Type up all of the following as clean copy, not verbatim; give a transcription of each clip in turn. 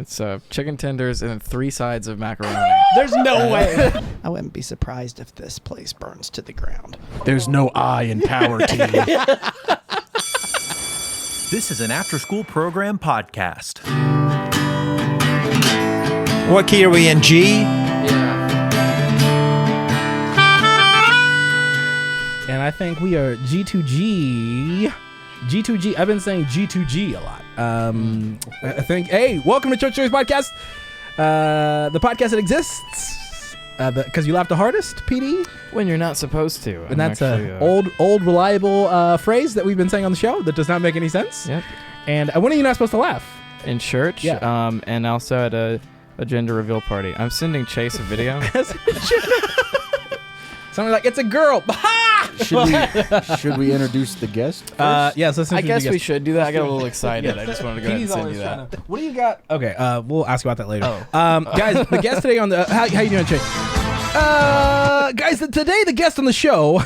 It's chicken tenders and 3 sides of macaroni. There's no way. I wouldn't be surprised if this place burns to the ground. There's no I in power team. This is an after-school program podcast. What key are we in, G? Yeah. And I think we are G2G. G2G. I've been saying G2G a lot. I think, hey, welcome to Church Stories Podcast. The podcast that exists because you laugh the hardest, PD. When you're not supposed to. And that's an old reliable phrase that we've been saying on the show that does not make any sense. Yep. And when are you not supposed to laugh? In church. Yeah. And also at a gender reveal party. I'm sending Chase a video. Something like, it's a girl. Should we introduce the guest? Yes, let's I guess we should do that. I got a little excited. I just wanted to go ahead and send you that. What do you got? Okay, we'll ask about that later. Guys, the guest today on the how you doing, Chase? Guys, today the guest on the show.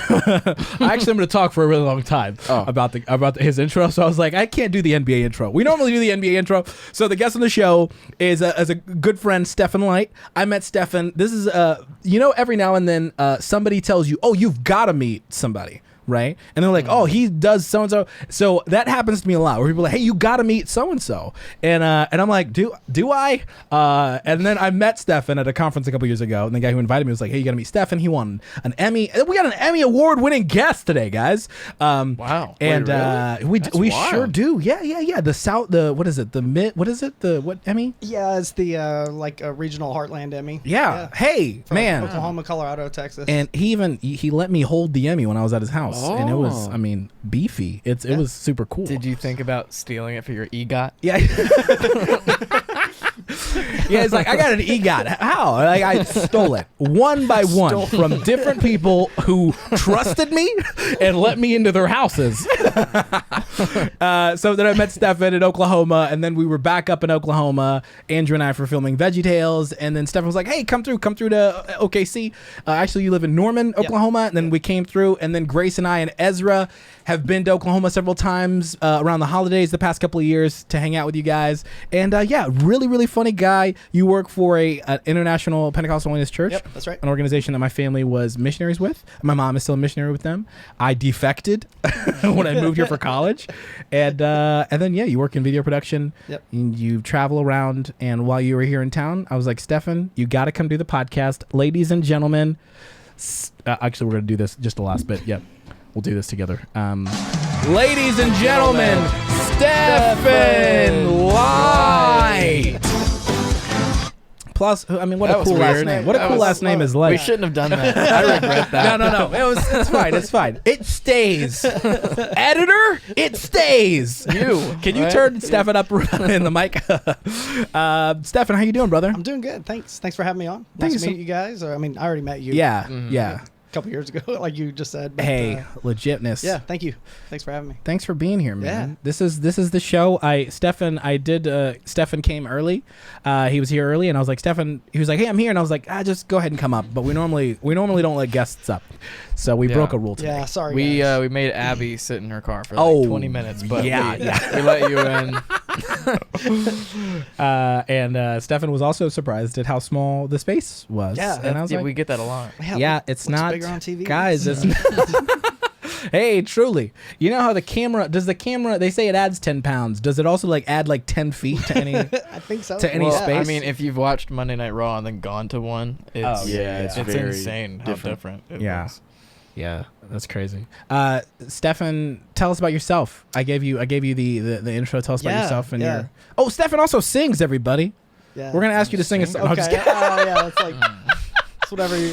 I'm going to talk for a really long time about his intro. So I was like, I can't do the NBA intro. We normally do the NBA intro. So the guest on the show is a good friend, Steffan Light. I met Steffan. This is every now and then somebody tells you, oh, you've got to meet somebody. Right? And they're like, oh, he does so-and-so. So that happens to me a lot where people are like, hey, you got to meet so-and-so. And I'm like, do I? And then I met Steffan at a conference a couple years ago. And the guy who invited me was like, hey, you got to meet Steffan. He won an Emmy. We got an Emmy award-winning guest today, guys. Wow. And Wait, really? we sure do. Yeah. What is it? What Emmy? Yeah, it's the regional Heartland Emmy. Yeah. Hey, From man. Oklahoma, Colorado, Texas. And he let me hold the Emmy when I was at his house. And it was, beefy. It was super cool. Did you think about stealing it for your EGOT? Yeah. Yeah, it's like, I got an EGOT. How? Like, I stole it one by one from different people who trusted me and let me into their houses. So then I met Steffan in Oklahoma, and then we were back up in Oklahoma, Andrew and I, for filming VeggieTales, and then Steffan was like, hey, come through to OKC. Actually, you live in Norman, Oklahoma, and then we came through, and then Grace and I and Ezra have been to Oklahoma several times around the holidays the past couple of years to hang out with you guys. And really, really funny guy. You work for an International Pentecostal Holiness Church. Yep, that's right. An organization that my family was missionaries with. My mom is still a missionary with them. I defected when I moved here for college. And then, you work in video production. Yep. And you travel around. And while you were here in town, I was like, Steffan, you got to come do the podcast. Ladies and gentlemen. Actually, we're going to do this just the last bit. Yep. We'll do this together. Ladies and gentlemen, Steffan Light. Plus, what a cool last name. What a cool last name is Light. We shouldn't have done that. I regret that. No. It's fine. It's fine. It stays. Editor, it stays. Can you turn Steffan up in the mic? Steffan, how you doing, brother? I'm doing good. Thanks for having me on. Nice to meet you guys. I already met you. Yeah. A couple years ago, like you just said. But, hey, legitness. Yeah, thank you. Thanks for having me. Thanks for being here, man. Yeah. This is the show. Steffan came early. He was here early, and I was like, Steffan. He was like, hey, I'm here, and I was like, just go ahead and come up. But we normally don't let guests up, so we broke a rule today. Yeah, sorry. We made Abby sit in her car for 20 minutes, but we let you in. And Steffan was also surprised at how small the space was. Yeah, and I was like, we get that a lot. Yeah, it's not bigger on TV, guys. It's not. Hey, truly. You know how the camera they say it adds 10 pounds. Does it also add 10 feet to any I think so. To any space? I mean, if you've watched Monday Night Raw and then gone to one, it's very insane how different it was. Yeah, that's crazy. Steffan, tell us about yourself. I gave you the intro. Tell us about yourself and your. Oh, Steffan also sings, everybody. Yeah. We're gonna ask you to sing a song. Okay. It's like it's what every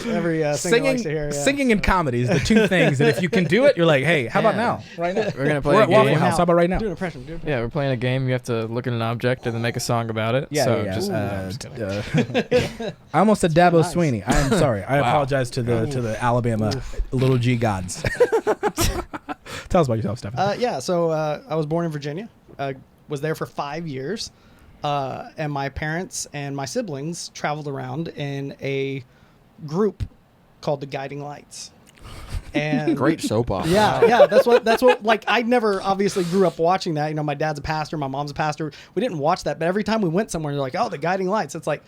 singer likes to hear. Yeah. Singing and comedy is the two things, and if you can do it, you're like, hey, how about now? Right now. We're gonna play We're a at Waffle game. House. How about right now? Do an impression. Yeah, we're playing a game. You have to look at an object and then make a song about it. I almost said Dabo Sweeney. I am sorry. I apologize to the Alabama little G gods. Tell us about yourself, Steffan. So I was born in Virginia. Was there for 5 years, and my parents and my siblings traveled around in a group called the Guiding Lights. And Great soap opera. yeah, that's what like I never obviously grew up watching that. You know, my dad's a pastor, my mom's a pastor. We didn't watch that, but every time we went somewhere, they're like, "Oh, the guiding lights." It's like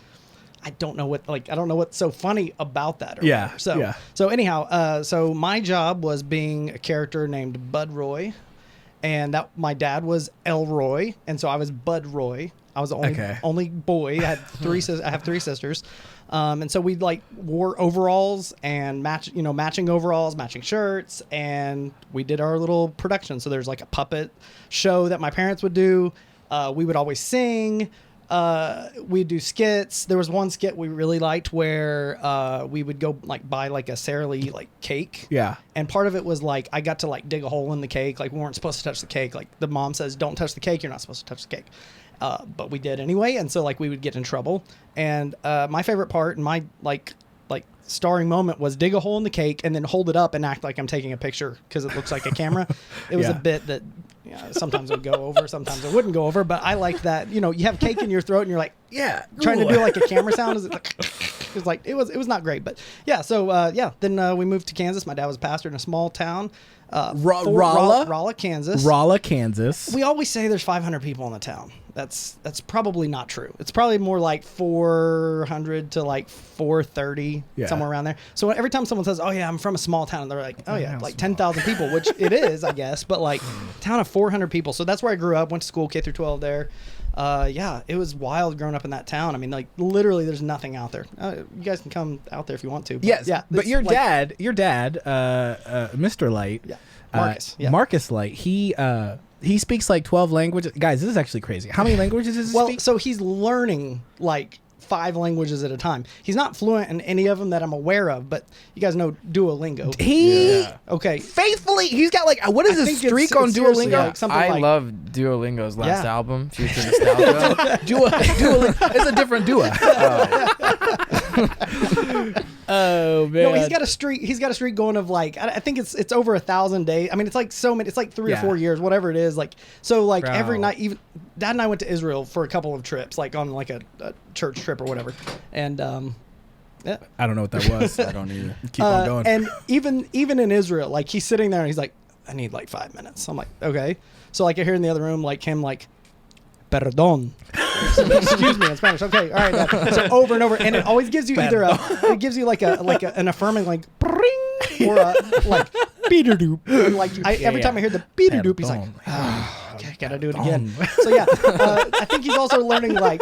I don't know what's so funny about that. Or whatever. So anyhow, so my job was being a character named Bud Roy, and that my dad was Elroy, and so I was Bud Roy. I was the only boy. I have three sisters. And so we like wore overalls and matching overalls, matching shirts, and we did our little production. So there's like a puppet show that my parents would do. We would always sing. We'd do skits. There was one skit we really liked where we would go like buy like a Sara Lee like cake. Yeah. And part of it was like I got to like dig a hole in the cake. Like we weren't supposed to touch the cake. Like the mom says, "Don't touch the cake. You're not supposed to touch the cake." But we did anyway, and so like we would get in trouble. And my favorite part and my like starring moment was dig a hole in the cake and then hold it up and act like I'm taking a picture because it looks like a camera. It was a bit that sometimes it would go over, sometimes it wouldn't go over. But I like that. You know, you have cake in your throat and you're like, trying to do like a camera sound. It was not great, but yeah. So then we moved to Kansas. My dad was a pastor in a small town. Rolla, Kansas. Rolla, Kansas. We always say there's 500 people in the town. That's probably not true. It's probably more like 400 to like 430, somewhere around there. So every time someone says, "Oh yeah, I'm from a small town," they're like, "Oh yeah, like 10,000 people," which it is, I guess. But like town of 400 people. So that's where I grew up. Went to school K through 12 there. It was wild growing up in that town. I mean, like literally, there's nothing out there. You guys can come out there if you want to. But yes, yeah. But your dad, Mr. Light, Marcus Light, he speaks like 12 languages. Guys, this is actually crazy. How many languages does he speak? So he's learning like 5 languages at a time. He's not fluent in any of them that I'm aware of, but you guys know Duolingo. Faithfully, he's got like, what is his streak on Duolingo? I love Duolingo's last album, Future Nostalgia. Duolingo. It's a different duo. Oh man! No, he's got a streak. He's got a streak going of like I think it's over 1,000 days. I mean, it's like so many. It's like 3 or 4 years, whatever it is. Like so, like every night. Even Dad and I went to Israel for a couple of trips, like on like a church trip or whatever. And I don't know what that was. I don't either. Keep on going. And even in Israel, like he's sitting there and he's like, "I need like 5 minutes." I'm like, "Okay." So like I hear in the other room like him like, "Perdón." Excuse me in Spanish. Okay, all right. So over and over, and it always gives you either it gives you like an affirming like bring or a like beater doop. Like every time I hear the beater doop, he's like, okay, gotta do it again. So yeah, I think he's also learning like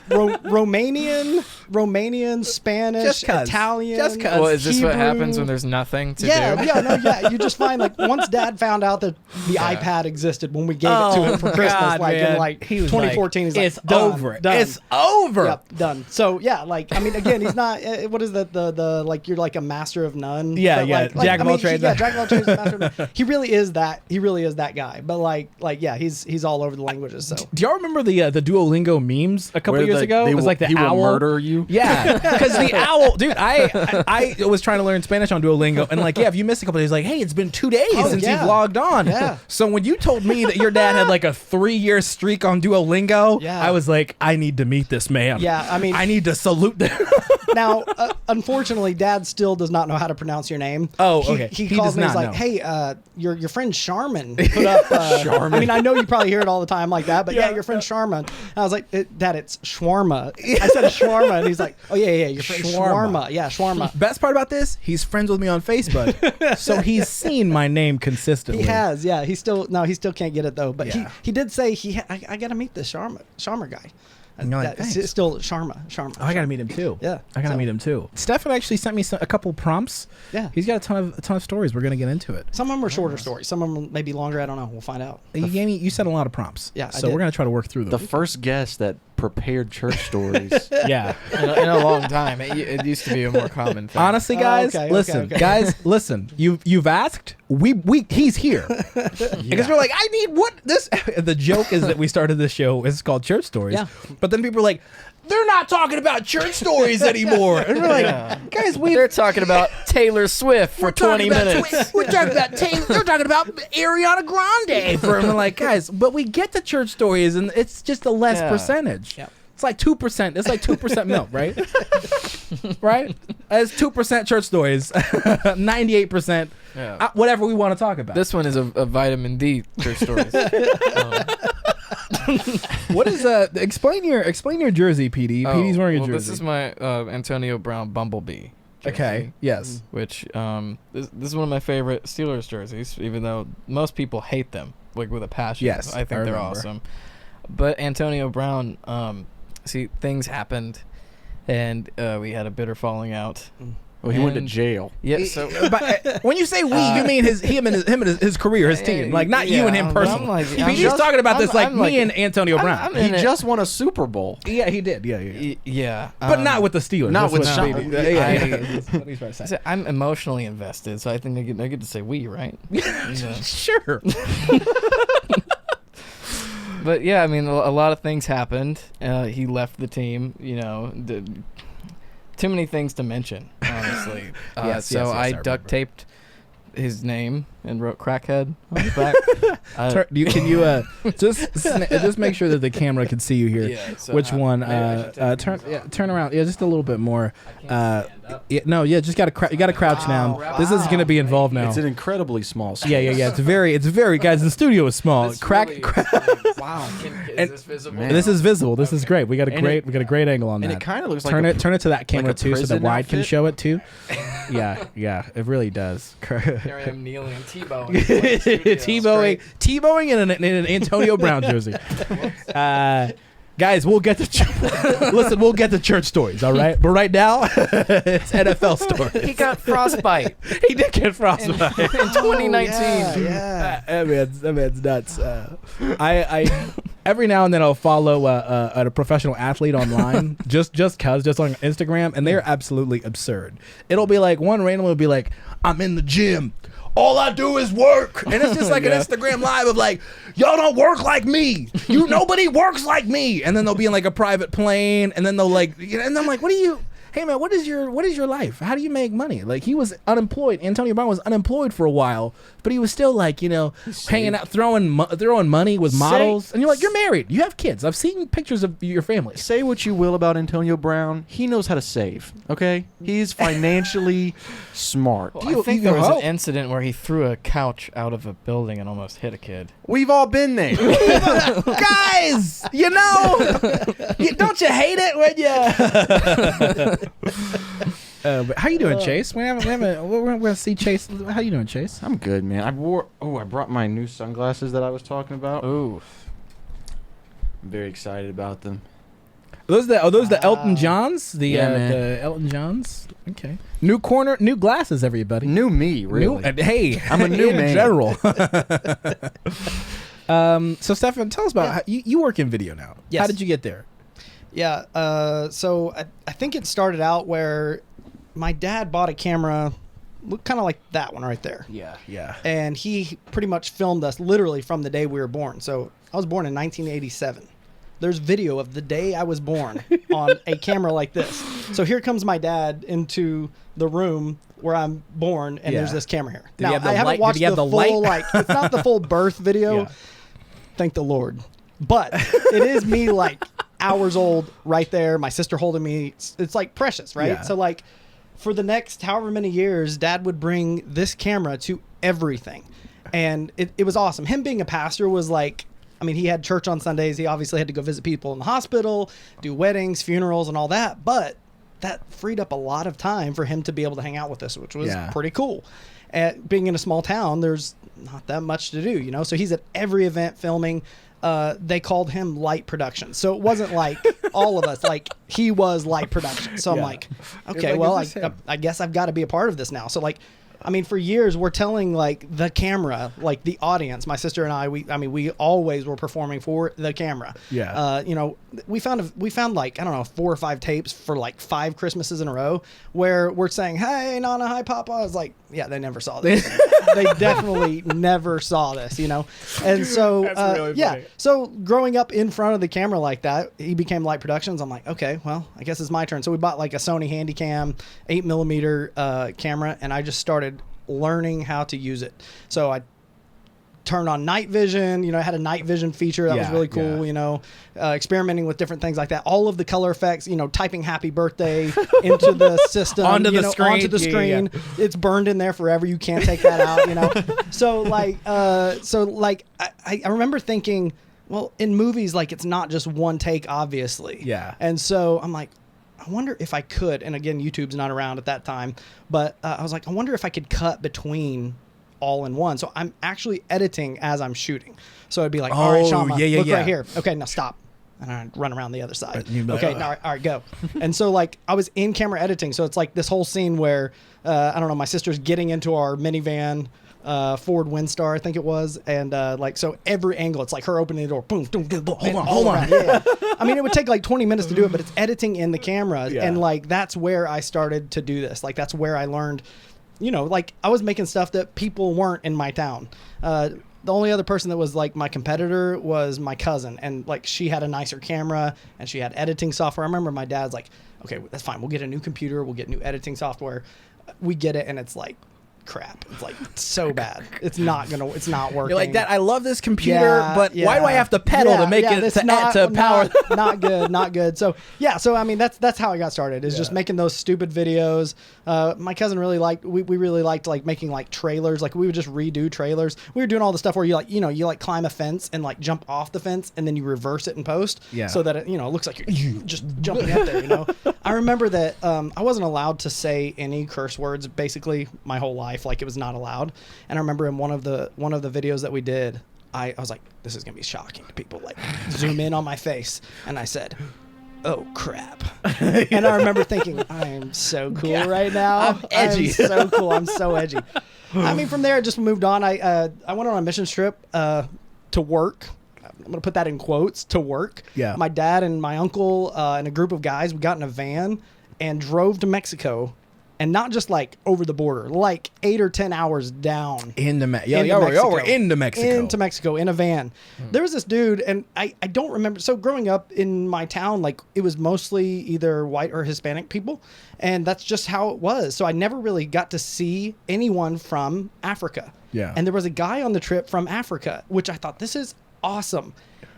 Romanian, Spanish, Italian. Just cause. Well, is this Hebrew. what happens when there's nothing to do? Yeah. You just find like once Dad found out that the iPad existed when we gave it to him for Christmas, in like 2014, he's like, it's over. Done. It's over. Yep, done. So yeah, like I mean, again, he's not. What is that? The like you're like a master of none. Yeah, but, yeah. Jack of all trades. Yeah, Jack of all trades. Master of none. He really is that. He really is that guy. But like yeah, he's all over the languages. So do y'all remember the Duolingo memes a couple years ago? It was like the he owl will murder you. Yeah, because the owl, dude. I was trying to learn Spanish on Duolingo, and like, if you missed a couple days, like, hey, it's been 2 days since you've logged on. Yeah. So when you told me that your dad had like a 3-year streak on Duolingo, I was like, I need to meet this man. Yeah, I mean, I need to salute them. Now, unfortunately, Dad still does not know how to pronounce your name. Oh, okay. He calls me. He's like, "Hey, your friend Charmin put up." Charmin. I mean, I know you probably hear it all the time like that, but yeah, your friend Charmin. I was like, "Dad, it's shawarma." I said shawarma, and he's like, "Oh yeah, your friend shawarma. Yeah, shawarma." Best part about this, he's friends with me on Facebook, so he's seen my name consistently. He has, yeah. He still can't get it though. But he did say I got to meet this Sharma guy. And you're like, it's still Sharma. Oh, I got to meet him too. Yeah. I got to meet him too. Steffan actually sent me a couple prompts. Yeah. He's got a ton of stories. We're going to get into it. Some of them are shorter stories. Some of them may be longer. I don't know. We'll find out. You sent a lot of prompts. Yeah. So we're going to try to work through them. The first guest that prepared church stories. Yeah. In a long time. It used to be a more common thing. Honestly, guys, guys, listen. You've asked. He's here. Because we're like, I need this. The joke is that we started this show. It's called Church Stories. Yeah. But then people are like, they're not talking about church stories anymore. And we're like, guys, they're talking about Taylor Swift for 20 minutes. We're talking about Taylor. They're talking about Ariana Grande. And we're like, guys, but we get the church stories, and it's just a less percentage. Yep. It's like 2%. It's like 2% milk, right? Right? It's 2% church stories. 98%. Yeah. Whatever we want to talk about. This one is a vitamin D church stories. What is explain your jersey, PD. PD's wearing a jersey. This is my Antonio Brown Bumblebee jersey. Okay. Yes. Which this is one of my favorite Steelers jerseys, even though most people hate them like with a passion. Yes, I think they're awesome. But Antonio Brown, see, things happened, and we had a bitter falling out. Well, he went to jail. Yeah. So but, when you say we, you mean him and his career, his team, like not you and him personally. He's talking about this like me and Antonio Brown. He just won a Super Bowl. Yeah, he did. Yeah. But not with the Steelers. Not with Sham. I'm emotionally invested, so I think I get to say we, right? Sure. But yeah, I mean, a lot of things happened. He left the team. Too many things to mention, honestly. So I duct taped his name and wrote "crackhead" on his back. Can you just make sure that the camera can see you here? Yeah, so which one? Turn around. Yeah, just a little bit more. Just gotta you gotta crouch now. This is gonna be involved now. It's an incredibly small space. Yeah. It's very guys. The studio is small. Wow. Is this visible? This is visible. This is great. We got a great angle on that. And it kind of looks turn like turn it to that camera like too, so the wide can outfit. show it too. Yeah, it really does. Here I am kneeling and T-bowing. T-bowing in an Antonio Brown jersey. Guys, we'll get to we'll get to church stories, all right? But right now, it's NFL stories. He got frostbite. He did get frostbite in 2019. Yeah. That man's nuts. I every now and then I'll follow a professional athlete online, just on Instagram, and they're absolutely absurd. It'll be like one random will be like, I'm in the gym. All I do is work. And it's just like an Instagram live of like, y'all don't work like me. Nobody works like me. And then they'll be in like a private plane, and then they'll like, and I'm like, hey man, what is your life? How do you make money? Like, he was unemployed. Antonio Brown was unemployed for a while, but he was still like, hanging out, throwing money with models. And you're like, you're married. You have kids. I've seen pictures of your family. Say what you will about Antonio Brown. He knows how to save, okay? He's financially smart. Well, I think there was an incident where he threw a couch out of a building and almost hit a kid. We've all been there. Guys, don't you hate it when you... But how you doing, Chase? We're gonna see Chase. How you doing, Chase? I'm good, man. I brought my new sunglasses that I was talking about. Ooh. I'm very excited about them. Are those the Elton Johns? The Elton Johns? Okay. New corner, new glasses, everybody. New me, really. Hey, I'm a new man. In general. So Steffan, tell us about how you work in video now. Yes. How did you get there? Yeah, so I think it started out where my dad bought a camera, kind of like that one right there. Yeah. And he pretty much filmed us literally from the day we were born. So I was born in 1987. There's video of the day I was born on a camera like this. So here comes my dad into the room where I'm born, and there's this camera here. Now, I haven't watched the full, like, it's not the full birth video. Yeah. Thank the Lord. But it is me, like, hours old right there. My sister holding me. It's like precious, right? Yeah. So, like, for the next however many years, Dad would bring this camera to everything. And it was awesome. Him being a pastor was like, I mean, he had church on Sundays. He obviously had to go visit people in the hospital, do weddings, funerals, and all that. But that freed up a lot of time for him to be able to hang out with us, which was pretty cool. Being in a small town, there's not that much to do, So he's at every event filming. They called him Light Production. So it wasn't like all of us, like he was Light Production. So I'm like, okay, well, I guess I've got to be a part of this now. So like, I mean, for years we're telling like the camera, like the audience, my sister and I, we always were performing for the camera. Yeah. We found like, I don't know, 4 or 5 tapes for like 5 Christmases in a row where we're saying, hey, Nana, hi, Papa. I was like, yeah, they never saw this. They definitely never saw this, And so, That's really funny. So growing up in front of the camera like that, he became Light Productions. I'm like, okay, well, I guess it's my turn. So we bought like a Sony Handycam 8mm camera, and I just started learning how to use it. So I turned on night vision. You know, it had a night vision feature that was really cool. You know, experimenting with different things like that. All of the color effects. You know, typing "Happy Birthday" into the system, onto the screen. It's burned in there forever. You can't take that out. You know, so I remember thinking, well, in movies, like it's not just one take, obviously. Yeah. And so I'm like, I wonder if I could, and again, YouTube's not around at that time, but I was like, I wonder if I could cut between all in one. So I'm actually editing as I'm shooting. So I'd be like, all right, Sham, look right here. Okay, now stop. And I'd run around the other side. Okay, now, all right, go. And so like I was in camera editing. So it's like this whole scene where, I don't know, my sister's getting into our minivan, Ford Windstar, I think it was, and like so every angle, it's like her opening the door, boom, boom, boom, boom, hold on. Yeah. I mean, it would take like 20 minutes to do it, but it's editing in the camera, and like that's where I started to do this. Like that's where I learned, you know, like I was making stuff that people weren't in my town. The only other person that was like my competitor was my cousin, and like she had a nicer camera and she had editing software. I remember my dad's like, okay, that's fine, we'll get a new computer, we'll get new editing software. We get it, and it's like crap. It's like so bad. It's not working. You're like that. I love this computer, but why do I have to pedal to make it to power? Not good. So I mean that's how I got started. Is just making those stupid videos. My cousin really liked. We really liked like making like trailers. Like we would just redo trailers. We were doing all the stuff where you climb a fence and like jump off the fence and then you reverse it in post. Yeah. So that it looks like you're just jumping up there. I remember that I wasn't allowed to say any curse words basically my whole life. Like it was not allowed. And I remember in one of the videos that we did, I was like, this is gonna be shocking to people. Like zoom in on my face, and I said, oh crap. And I remember thinking, I am so cool right now. I'm edgy. I'm so cool. I'm so edgy. I mean, from there I just moved on. I went on a missions trip to work. I'm gonna put that in quotes, to work. Yeah. My dad and my uncle and a group of guys, we got in a van and drove to Mexico. And not just like over the border, like 8 or 10 hours down. Into Mexico. Into Mexico in a van. There was this dude, and I don't remember. So growing up in my town, like it was mostly either white or Hispanic people. And that's just how it was. So I never really got to see anyone from Africa. Yeah. And there was a guy on the trip from Africa, which I thought, this is awesome.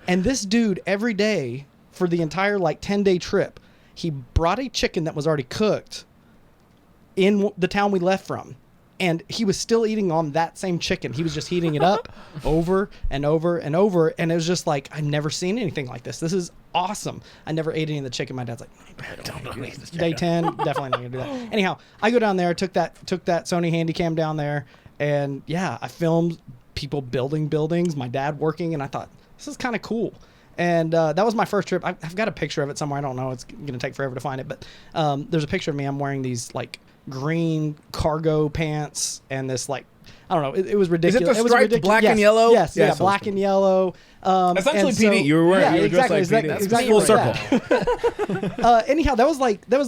And this dude, every day for the entire like 10-day trip, he brought a chicken that was already cooked in the town we left from, and he was still eating on that same chicken. He was just heating it up over and over and over, and it was just like, I've never seen anything like this. This is awesome. I never ate any of the chicken. My dad's like, don't eat this chicken. Day 10, definitely not gonna do that. Anyhow, I go down there, took that Sony Handycam down there, and I filmed people building buildings, my dad working, and I thought, this is kind of cool. And that was my first trip. I've got a picture of it somewhere. I don't know. It's going to take forever to find it. But there's a picture of me. I'm wearing these like green cargo pants and this like, I don't know. It was ridiculous. Is it the striped black and yellow? Yes. Yeah, black and yellow. Essentially PD. You were wearing exactly, just like PD. Exactly full circle. Anyhow, that was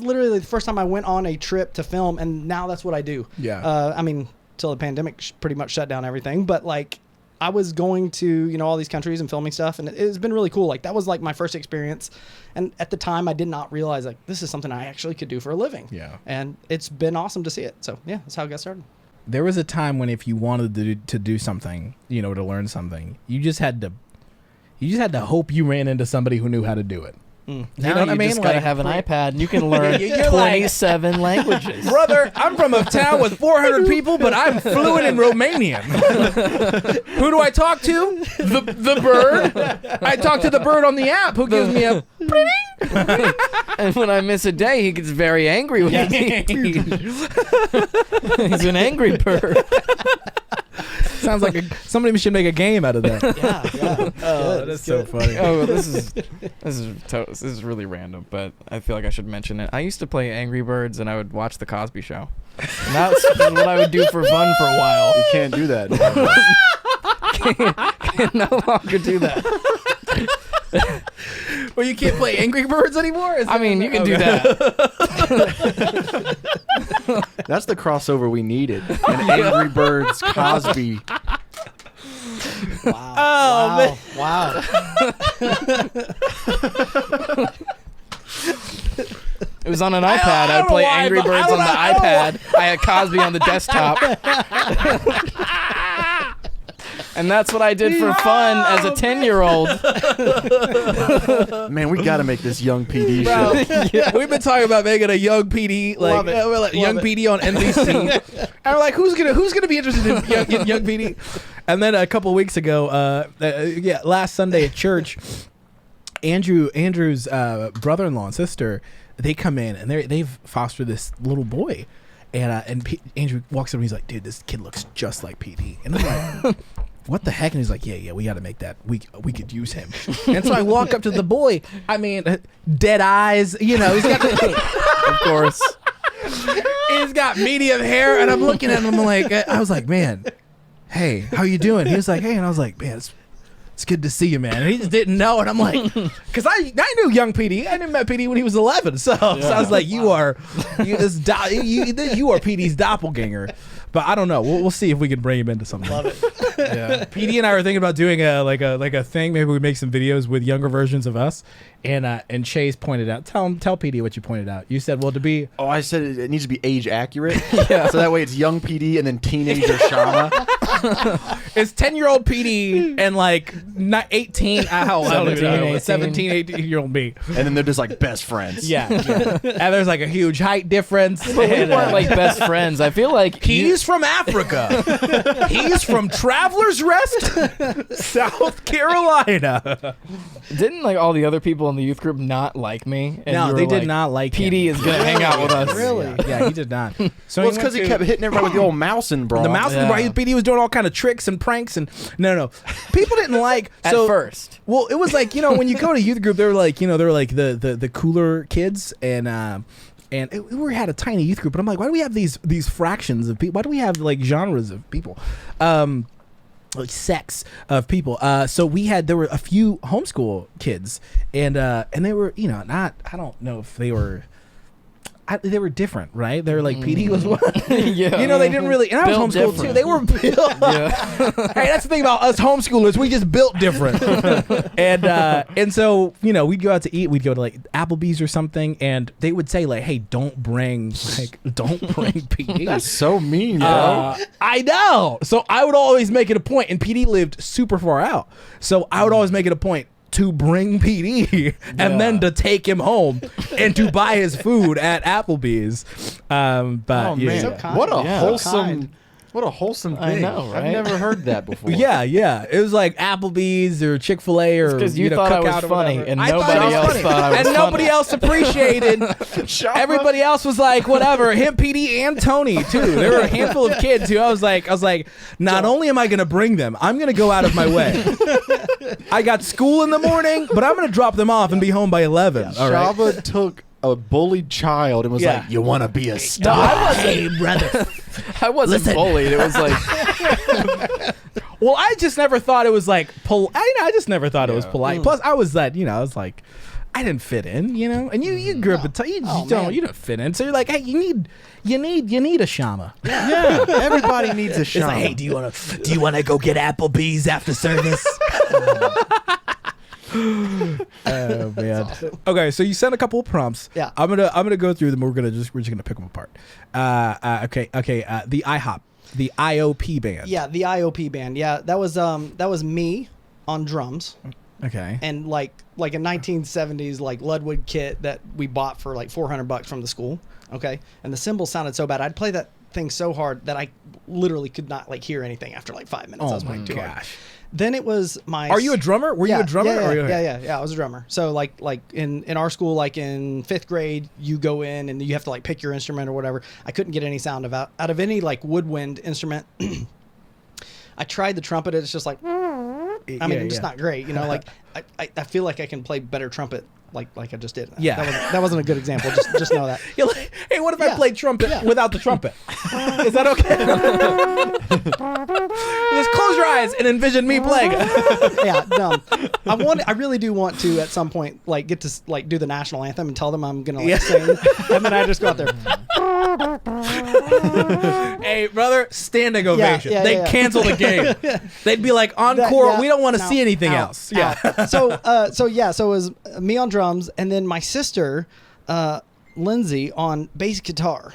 literally the first time I went on a trip to film. And now that's what I do. Yeah. I mean, till the pandemic pretty much shut down everything. But like, I was going to, all these countries and filming stuff, and it's been really cool. Like that was like my first experience. And at the time I did not realize like this is something I actually could do for a living. Yeah. And it's been awesome to see it. So yeah, that's how it got started. There was a time when if you wanted to do something, to learn something, you just had to hope you ran into somebody who knew how to do it. Now you know what I mean? Just gotta have an iPad and you can learn 27 languages. Brother, I'm from a town with 400 people, but I'm fluent in Romanian. Who do I talk to? The bird. I talk to the bird on the app who gives me a and when I miss a day, he gets very angry with me. He's an angry bird. Sounds like somebody should make a game out of that. Yeah. Oh, that's so funny. Oh, this is really random, but I feel like I should mention it. I used to play Angry Birds, and I would watch The Cosby Show. And that's what I would do for fun for a while. You can't do that. Can no longer do that. Well, you can't play Angry Birds anymore? I mean, you can do that. That's the crossover we needed. An Angry Birds Cosby. Wow. Oh, man. Wow. It was on an iPad. I'd play Angry Birds on the iPad. I had Cosby on the desktop. And that's what I did for fun as a 10-year-old. Man, we got to make this young PD show. We've been talking about making a young PD, like, we're like young PD on NBC. And we're like, who's gonna be interested in young PD? And then a couple of weeks ago, last Sunday at church, Andrew's brother-in-law and sister, they come in and they've fostered this little boy, and Andrew walks up and he's like, dude, this kid looks just like PD. And I'm like, what the heck? And he's like, yeah, we got to make that. We could use him. And so I walk up to the boy. I mean, dead eyes. He's got Of course. He's got medium hair, and I'm looking at him. I'm like, I was like, man, hey, how you doing? He was like, hey, and I was like, man, it's good to see you, man. And he just didn't know, and I'm like, because I knew young PD. I met PD when he was 11, so I was like, you are PD's doppelganger. But I don't know. We'll see if we can bring him into something. Love it. Yeah. PD and I were thinking about doing a thing. Maybe we make some videos with younger versions of us. And Chase pointed out. Tell PD what you pointed out. You said, well, to be. Oh, I said it needs to be age accurate. Yeah. So that way it's young PD and then teenager Shama. It's 10-year-old PD and like 18, 17, 18-year-old me. And then they're just like best friends. Yeah. And there's like a huge height difference. But we weren't like best friends. I feel like he's from Africa. He's from Travelers Rest, South Carolina. Didn't like all the other people in the youth group not like me? And No, they did not like PD him. is gonna hang out with us. Really? Yeah, he did not. So Well, it's because he kept hitting everybody with the old mouse and bra. the mouse and PD was doing all kind of tricks and pranks and no. People didn't like At first. Well, it was like, when you go to youth group, they're like, they're like the cooler kids and we had a tiny youth group, but I'm like, why do we have these fractions of people? Why do we have like genres of people? Like sex of people. So there were a few homeschool kids and they were, I don't know if they were they were different, right? They were like PD was one. Yeah. They didn't really. And I was homeschooled too. They were built. Hey, that's the thing about us homeschoolers. We just built different. And so we'd go out to eat. We'd go to like Applebee's or something, and they would say like, "Hey, don't bring PD." That's so mean, yo. I know. So I would always make it a point, and PD lived super far out. So I would always make it a point to bring PD and then to take him home and to buy his food at Applebee's. But man, So kind. what a Yeah. wholesome, what a wholesome thing. I know, right? I've never heard that before. Yeah. It was like Applebee's or Chick-fil-A or because you thought I was Cookout or funny whatever. and I thought nobody I was else funny. thought I was and funny. nobody else appreciated. Everybody else was like, whatever. Him, PD, and Tony too. There were a handful of kids who I was like, not only am I going to bring them, I'm going to go out of my way. I got school in the morning, but I'm going to drop them off and be home by 11. All right. Shaba took a bullied child and was like, "You want to be a No, star?" I wasn't. Hey, brother. I wasn't bullied. It was like Well, I just never thought it was like I just never thought it was polite. Plus, I was I was like, I didn't fit in, and you grew up in you don't fit in. So you're like, hey, you need a Shama. Yeah, everybody needs a It's shot. like, hey, do you want to go get Applebee's after service? Oh man. Okay, so you sent a couple of prompts. Yeah. I'm gonna go through them. We're just gonna pick them apart. Okay. The IHOP, the IOP band. Yeah, the IOP band. Yeah, that was me on drums. Okay. And like a 1970s like Ludwig kit that we bought for like $400 from the school. Okay, and the cymbals sounded so bad. I'd play that thing so hard that I literally could not like hear anything after like 5 minutes. I was playing too hard. Then it was my. Are you a drummer? Were you a drummer? Yeah. I was a drummer. So like in our school, like in 5th grade, you go in and you have to like pick your instrument or whatever. I couldn't get any sound out of any like woodwind instrument. I tried the trumpet. It's just like. I mean, it's not great, Like I feel like I can play better trumpet, like I just did. Yeah, that wasn't a good example. Just know that. You're like, hey, what if I played trumpet without the trumpet? Is that okay? Just close your eyes and envision me playing. Yeah, no. I really do want to at some point like get to like do the national anthem and tell them I'm gonna like sing, and then I just go out there. Hey, brother, standing ovation. Yeah, They'd cancel the game. They'd be like, encore, we don't want to see anything else. Yeah. So it was me on drums, and then my sister, Lindsay, on bass guitar.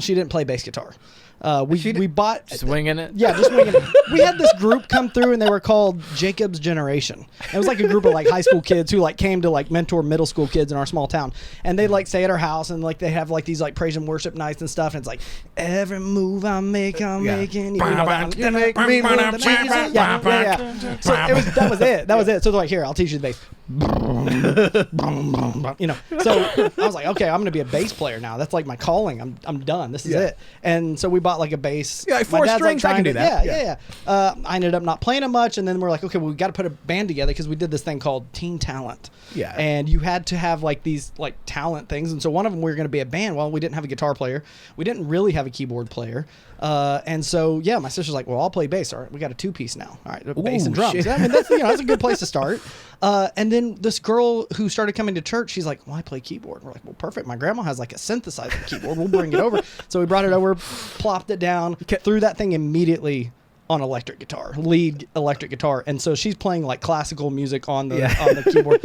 She didn't play bass guitar. we bought Just winging it. Yeah, just winging it. We had this group come through, and they were called Jacob's Generation. It was like a group of like high school kids who like came to like mentor middle school kids in our small town, and they'd like stay at our house, and like they have like these like praise and worship nights and stuff, and it's like every move I make, I'm making you know, you make me move the Jesus. Yeah. So that was it. So they're like, here, I'll teach you the bass. You know, so I was like, okay, I'm gonna be a bass player now. That's like my calling. I'm done. This is it. And so we bought like a bass. Yeah, like 4 strings. I can do that. Yeah. I ended up not playing it much, and then we're like, okay, well, we got to put a band together because we did this thing called Teen Talent. Yeah. And you had to have like these like talent things, and so one of them we were going to be a band. Well, we didn't have a guitar player. We didn't really have a keyboard player. And so yeah, my sister's like, well, I'll play bass. All right, we got a 2-piece now. All right, bass and drums. Shit. I mean, that's that's a good place to start. And then this girl who started coming to church, she's like, well, I play keyboard. We're like, well, perfect. My grandma has like a synthesizer keyboard. We'll bring it over. So we brought it over, plopped it down, threw that thing immediately on electric guitar, lead electric guitar. And so she's playing like classical music on the keyboard.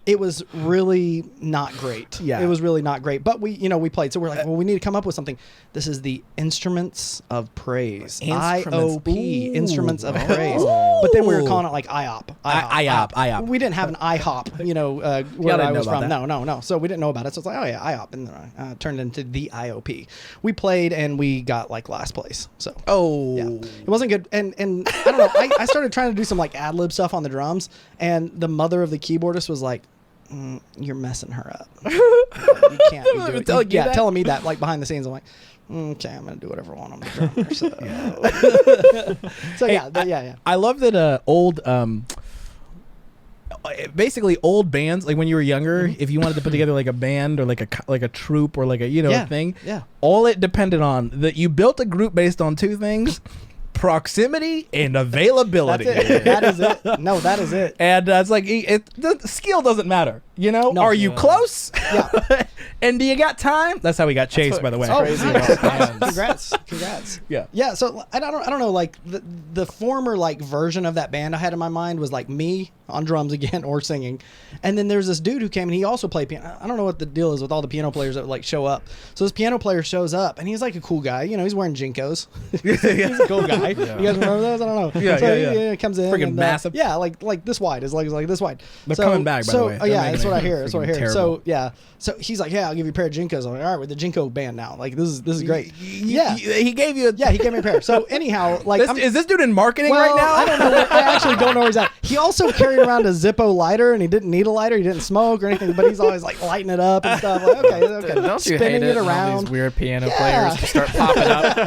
It was really not great. Yeah. It was really not great. But we played. So we're like, well, we need to come up with something. This is the Instruments of Praise. IOP. Instruments of Praise. But then we were calling it like IOP. IOP. We didn't have an IHOP, where I was from. No. So we didn't know about it. So it's like, oh yeah, IOP. And then it turned into the IOP. We played and we got like last place. So yeah. It wasn't good. And I don't know. I started trying to do some like ad lib stuff on the drums, and the mother of the keyboardist was like, you're messing her up. You can't be doing telling me that like behind the scenes. I'm like, okay, I'm gonna do whatever I want on the drummer. So yeah. I love that old basically old bands, like when you were younger, if you wanted to put together like a band or like a troupe or like a thing, all it depended on that you built a group based on 2 things: proximity and availability. That's it. That is it. No, that is it. And it's like the skill doesn't matter. No. Are you close? Yeah. And do you got time? That's how we got chased, by the way. Oh, crazy. Congrats. Yeah. So I don't know. Like the former like version of that band I had in my mind was like me on drums again or singing, and then there's this dude who came and he also played piano. I don't know what the deal is with all the piano players that like show up. So this piano player shows up and he's like a cool guy. He's wearing Jinkos. He's a cool guy. You guys remember those? I don't know. Yeah. He comes in. Freaking massive. Yeah, like this wide. His legs like this wide. They're coming back, by the way. Oh yeah, that's what I hear. Terrible. So yeah. So he's like, yeah, I'll give you a pair of Jinkos. I'm like, all right, we're the Jinko band now. Like this is great. Yeah. He gave you he gave me a pair. So anyhow, like is this dude in marketing right now? I don't know. I actually don't know where he's at. He also carried around a Zippo lighter, and he didn't need a lighter. He didn't smoke or anything, but he's always like lighting it up and stuff. Like, okay. Don't you spinning hate it around. All these weird piano players just start popping up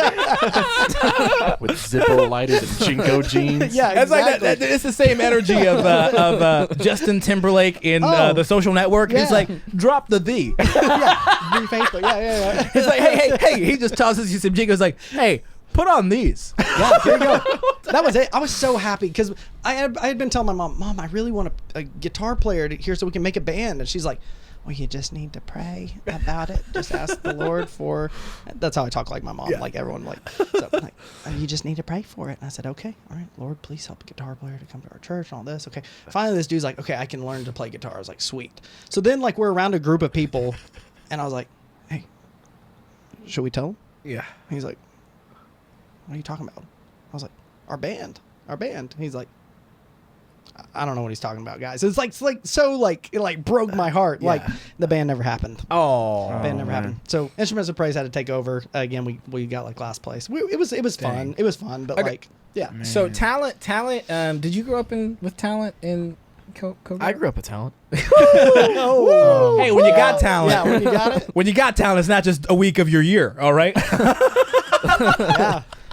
with Zippo lighted and Jinko jeans. Yeah, exactly. It's like it's the same energy of Justin Timberlake in The Social Network. He's like, drop the V. V Facebook. Yeah. He's like, hey. He just tosses you some Jinkos. Like, hey, put on these. Yeah, here you go. That was it. I was so happy because I had been telling my mom, I really want a guitar player here so we can make a band. And she's like, well, you just need to pray about it. Just ask the Lord for. That's how I talk like my mom. Like everyone, you just need to pray for it. And I said, okay, all right, Lord, please help a guitar player to come to our church and all this. Okay. Finally, this dude's like, okay, I can learn to play guitar. I was like, sweet. So then, like, we're around a group of people, and I was like, hey, should we tell them? Yeah. He's like, what are you talking about? I was like, our band. He's like, I don't know what he's talking about, guys. It's like it broke my heart. Like the band never happened. Band never happened. So Instruments of Praise had to take over again. We got like last place. It was fun. It was fun, but Man. So talent. Did you grow up with talent in? I grew up with talent. Hey, when you got talent, when you got it, when you got talent, it's not just a week of your year. All right.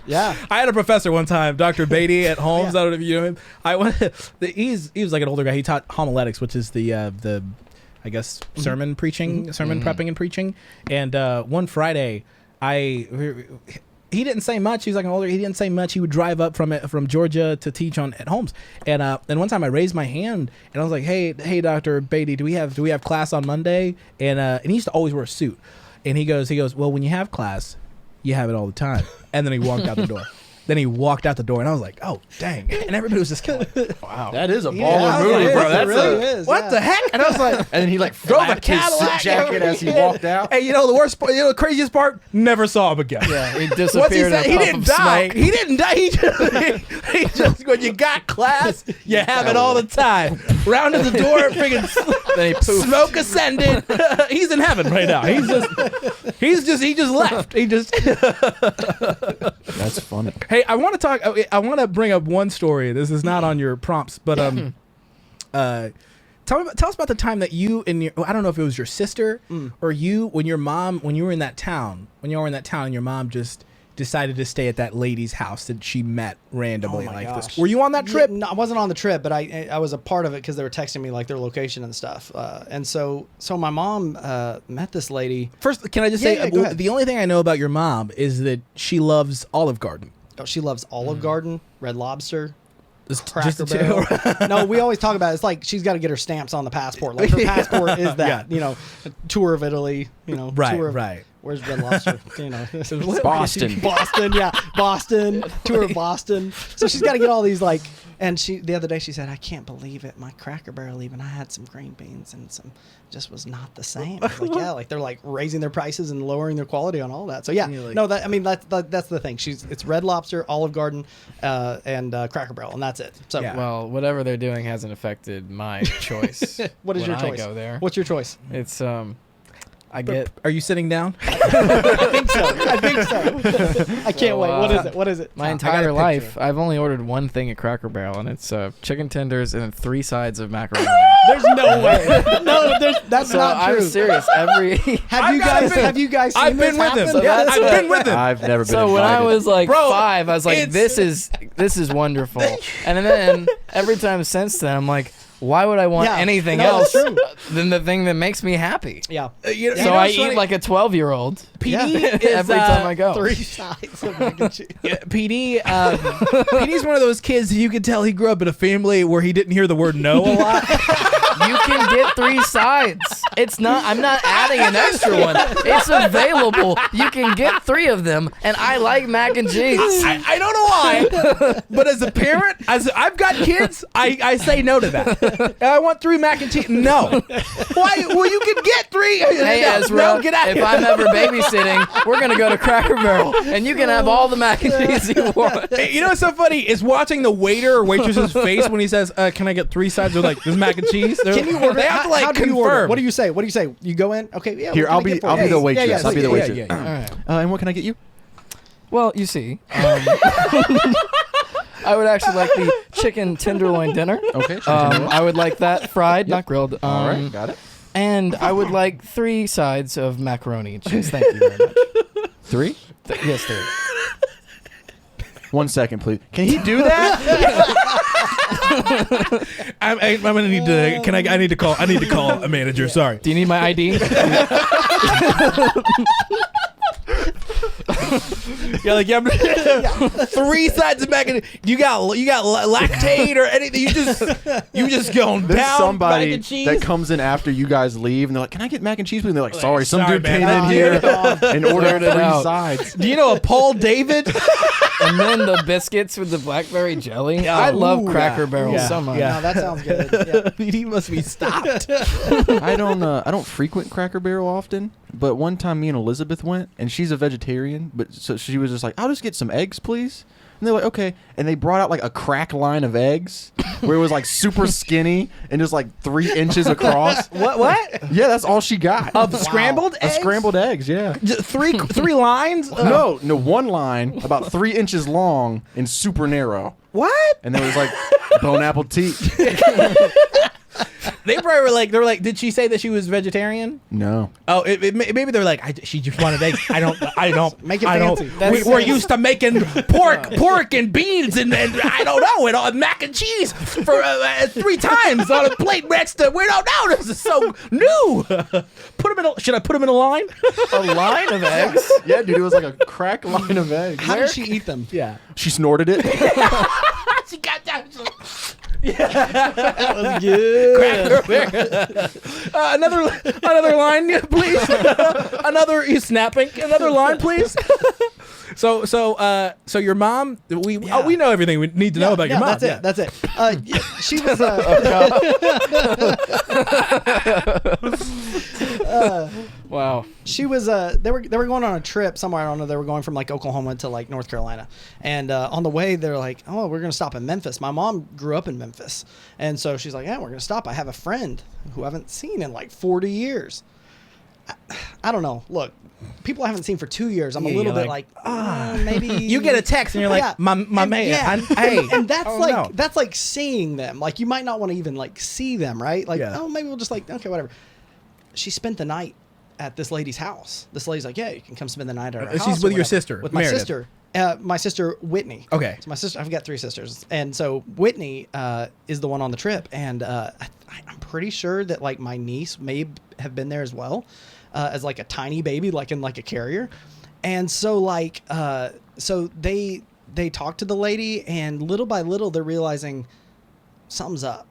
Yeah. I had a professor one time, Dr. Beatty at Holmes. I don't know if you know him. He was like an older guy. He taught homiletics, which is the I guess sermon preaching, sermon prepping and preaching. And one Friday, he didn't say much. He was like an older. He didn't say much. He would drive up from Georgia to teach at Holmes. And one time I raised my hand and I was like, hey, Dr. Beatty, do we have class on Monday? And he used to always wear a suit. And he goes, well, when you have class, you have it all the time. And then he walked out the door. Then he walked out the door, and I was like, "Oh, dang!" And everybody was just kind of like, "Wow, That is a Yeah, baller it movie, is, bro. it That's really is. what Yeah. the heck?" And I was like, And then he like drove a flapped his Cadillac suit jacket as he walked out. Hey, you know the worst part, the craziest part? Never saw him again. Yeah, he Once he disappeared. said, in a he puff didn't of die. smoke. He didn't die. He just when you got class, you have it all the time. Rounded the door, freaking Then he poofed. smoke ascended. He's in heaven right now. He just left. He just. That's funny. Hey, I want to talk. I want to bring up one story. This is not on your prompts, but tell us about the time that you and your, I don't know if it was your sister or you, when you were in that town, and your mom just decided to stay at that lady's house that she met randomly Oh my like gosh. this. Were you on that trip? Yeah, no, I wasn't on the trip, but I was a part of it because they were texting me like their location and stuff. And so my mom met this lady. First, can I just Yeah, say, go ahead. the only thing I know about your mom is that she loves Olive Garden. Oh, she loves Olive Garden, Red Lobster, Just Cracker the two. Barrel. No, we always talk about it. It's like she's got to get her stamps on the passport. Like her passport is that, Yeah. A tour of Italy, Right, tour of, right. Where's Red Lobster? Boston. Boston, yeah, Boston, tour of Boston. So she's got to get all these like. And the other day she said, "I can't believe it. My Cracker Barrel, even I had some green beans and some, just was not the same." I was like, yeah, like they're like raising their prices and lowering their quality on all that. So yeah, Like, no, that's the thing. It's Red Lobster, Olive Garden, and Cracker Barrel, and that's it. So Yeah. Well, whatever they're doing hasn't affected my choice. what is when your choice? I go there. What's your choice? It's I get Are you sitting down? I think so. I can't So, wait. What is it? my I got a entire picture. life. I've only ordered one thing at Cracker Barrel, and it's chicken tenders and 3 sides of macaroni. There's no way. No, that's So not true. I'm serious. Every Have you guys seen I've this been with him. happen? So Yeah, that's I've what- been with him. I've never been so when I invited. was like Bro, 5, I was like, it's- this is wonderful. And then every time since then, I'm like, why would I want Yeah, anything no, else that's true. than the thing that makes me happy? Yeah. You So know I what's eat funny? like a 12-year-old Yeah. PD is, every time I go. 3 sides of mac and cheese. Yeah, PD's one of those kids you could tell he grew up in a family where he didn't hear the word no a lot. You can get 3 sides. It's not. I'm not adding an extra one. It's available. You can get 3 of them, and I like mac and cheese. I don't know why, but as a parent, as I've got kids, I say no to that. I want 3 mac and cheese. No. Why? Well, you can get 3. Hey, no, Ezra, no, get out of if here. I'm ever babysitting, we're gonna go to Cracker Barrel, and you can have all the mac and cheese you want. Hey, you know what's so funny is watching the waiter or waitress's face when he says, "Can I get 3 sides of like this mac and cheese?" Can you order? They have to like how do you confirm. order? What do you say? You go in? Okay, yeah. Here, what I'll can I be get for I'll you? be the Yeah, waitress. yeah, I'll be the yeah, waitress. yeah. All right. And what can I get you? Well, you see, I would actually like the chicken tenderloin dinner. Okay. I would like that fried, not grilled. All right, got it. And I would like 3 sides of macaroni and cheese. Thank you very much. 3? Yes, 3. 1 second, please. Can he do that? I'm gonna need to. I need to call. I need to call a manager. Sorry. Do you need my ID? Yeah, like yeah, 3 sides of mac and you got lactate or anything. You just going There's down somebody mac and cheese. that comes in after you guys leave, and they're like, "Can I get mac and cheese?" Please? And they're like, "Sorry, some Sorry, dude man. came in Oh, here yeah. and ordered Blurred it 3 out. sides." Do you know a Paul David? And then the biscuits with the blackberry jelly. I love Ooh, Cracker yeah. Barrel Yeah. so much. Yeah. No, that sounds good. Yeah. He must be stopped. I don't frequent Cracker Barrel often, but one time me and Elizabeth went, and she's a vegetarian, but so she was just like, "I'll just get some eggs, please." And they're like, "Okay," and they brought out like a crack line of eggs, where it was like super skinny and just like 3 inches across. What? Yeah, that's all she got. Of scrambled eggs? Scrambled eggs, yeah. Three lines? No, 1 line about 3 inches long and super narrow, What? and there was like bone apple tea. They probably were like, did she say that she was vegetarian? No. Oh, maybe they're like, she just wanted eggs. I don't Make it I don't- fancy. We're used to making pork and beans and I don't know, and mac and cheese for 3 times on a plate next to. We don't know. This is so new. Should I put them in a line? A line of eggs? Yeah, dude, it was like a crack line of eggs. How did she eat them? Yeah. She snorted it. She got down. That was good. Another line, please. Another. He's snapping. Another line, please. So your mom, we know everything we need to know about your mom. That's it. She was. Wow. She was. They were going on a trip somewhere. I don't know. They were going from like Oklahoma to like North Carolina, and on the way they're like, "Oh, we're gonna stop in Memphis." My mom grew up in Memphis, and so she's like, "Yeah, we're gonna stop. I have a friend who I haven't seen in like 40 years." I don't know. Look, people I haven't seen for 2 years. I'm a little bit like maybe. You get a text and you're like, my man. Hey, and that's like seeing them. Like you might not want to even like see them, right? Like maybe we'll just like okay, whatever. She spent the night at this lady's house. This lady's like, yeah, you can come spend the night at her house. She's with your sister. With my sister. My sister Whitney. Okay. So my sister, I've got 3 sisters, and so Whitney is the one on the trip, and I'm pretty sure that like my niece may have been there as well, as like a tiny baby, like in like a carrier, and so like so they talk to the lady, and little by little they're realizing something's up.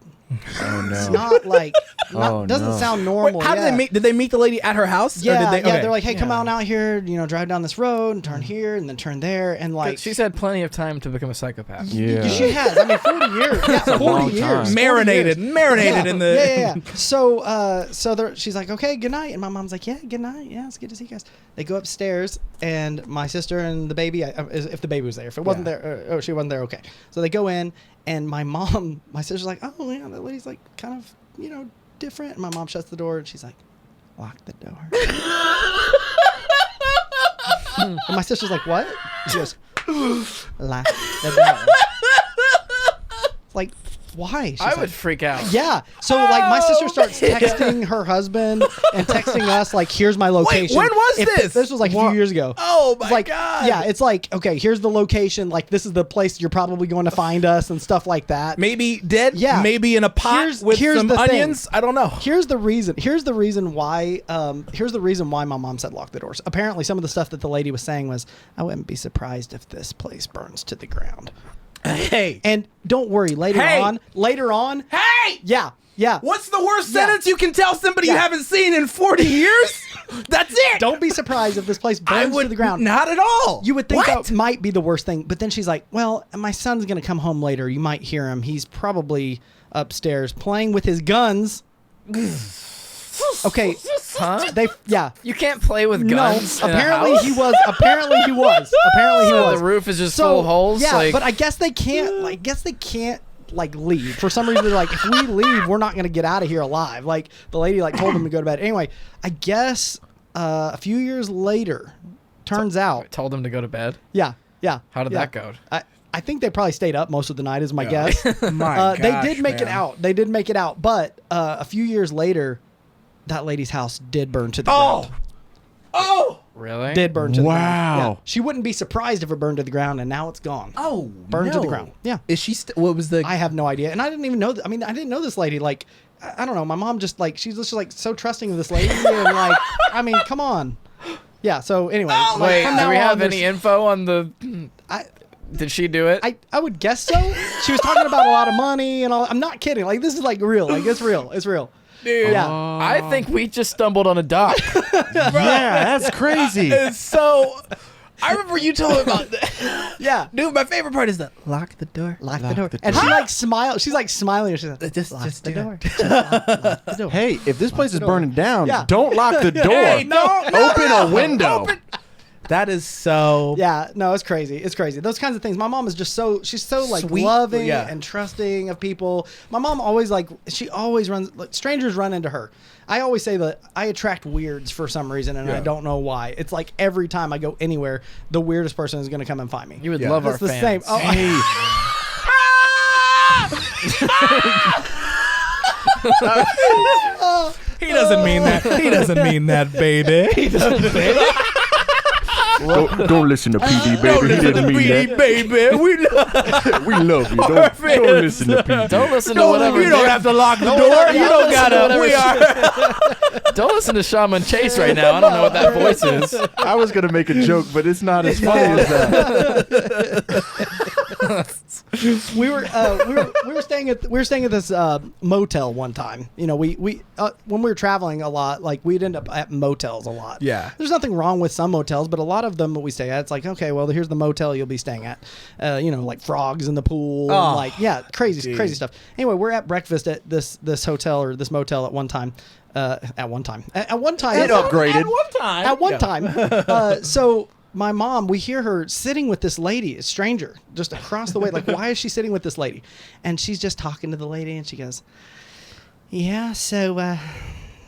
Oh no! It's not like doesn't sound normal. Wait, how did they meet? Did they meet the lady at her house? Yeah, they're like, hey, come out here, drive down this road and turn here and then turn there, and like She's had plenty of time to become a psychopath. Yeah, she has. I mean, 40 years. Yeah, 40 years. Marinated in the. Yeah. So she's like, okay, good night, and my mom's like, yeah, good night. Yeah, it's good to see you guys. They go upstairs, and my sister and the baby, if the baby was there, if it wasn't there, she wasn't there. Okay, so they go in. And my sister's like, oh, yeah, that lady's like kind of, different. And my mom shuts the door and she's like, lock the door. And my sister's like, what? She goes, lock the door. Like, why? She's I like, would freak out. Yeah. So, like, my sister starts texting her husband and texting us, like, here's my location. Wait, when was this? This was like a few years ago. Oh, my like, God. Yeah, it's like, okay, here's the location. Like, this is the place you're probably going to find us and stuff like that. Maybe dead. Yeah. Maybe in a pot with some onions. I don't know. Here's the reason why my mom said lock the doors. Apparently, some of the stuff that the lady was saying was, I wouldn't be surprised if this place burns to the ground. Hey. And don't worry, later on. Hey. Yeah. What's the worst sentence you can tell somebody you haven't seen in 40 years? That's it. Don't be surprised if this place burns to the ground. Not at all. You would think that might be the worst thing. But then she's like, well, my son's going to come home later. You might hear him. He's probably upstairs playing with his guns. Okay. Huh? You can't play with guns. No, apparently he was. Apparently he was. The roof is just full of holes. Yeah, but I guess they can't. Like leave for some reason. They're like, if we leave, we're not going to get out of here alive. Like the lady like told them to go to bed. Anyway, I guess a few years later, turns out told them to go to bed. Yeah. How did that go? I think they probably stayed up most of the night, is my guess. My they did make it out. But a few years later, that lady's house did burn to the ground. Oh! Really? Did burn to the ground. Wow. Yeah. She wouldn't be surprised if it burned to the ground, and now it's gone. Oh, burned to the ground. Yeah. Is she? What was the? I have no idea, and I didn't even know. I didn't know this lady. Like, I don't know. My mom just like she's just like so trusting of this lady, and like, I mean, come on. Yeah. So anyway, wait. Do we have any info on the? Did she do it? I would guess so. She was talking about a lot of money and all. I'm not kidding. Like this is like real. Like it's real. It's real. Dude, yeah. I think we just stumbled on a doc. Yeah, that's crazy. It's so. I remember you told me about that. Yeah. Dude, my favorite part is the lock the door. Lock the door. And she like smiles. She's like smiling. She's like, just the do door. it. Lock the door. Hey, if this place is burning down, Yeah. don't lock the door. Hey, no, Open a window. That is so. Yeah, no, it's crazy. It's crazy. Those kinds of things. My mom is just she's so like Sweet. loving Yeah. and trusting of people. My mom always she always runs, like, strangers run into her. I always say that I attract weirds for some reason, and I don't know why. It's like every time I go anywhere, the weirdest person is going to come and find me. You would love It's our the fans. same. Oh, He doesn't mean that. He doesn't mean that, baby. He doesn't, baby. Don't listen to PD, baby. Don't He listen to didn't mean PD, that. baby. We We love you. Don't listen to PD. Don't listen to whatever. You don't have to lock the door. You don't gotta. We are. Don't listen to Sham and Chase right now. I don't know what that voice is. I was gonna make a joke, but it's not as funny as that. we were staying at this motel one time. You know, we when we were traveling a lot, like we'd end up at motels a lot. Yeah. There's nothing wrong with some motels, but a lot of them that we stay at, it's like, okay, well, here's the motel you'll be staying at. You know, like frogs in the pool, and like crazy stuff. Anyway, we're at breakfast at this hotel or this motel at one time. At one time, It upgraded. At one time. So my mom, we hear her sitting with this lady, a stranger, just across the way. Like, why is she sitting with this lady? And she's just talking to the lady, and she goes, "Yeah, so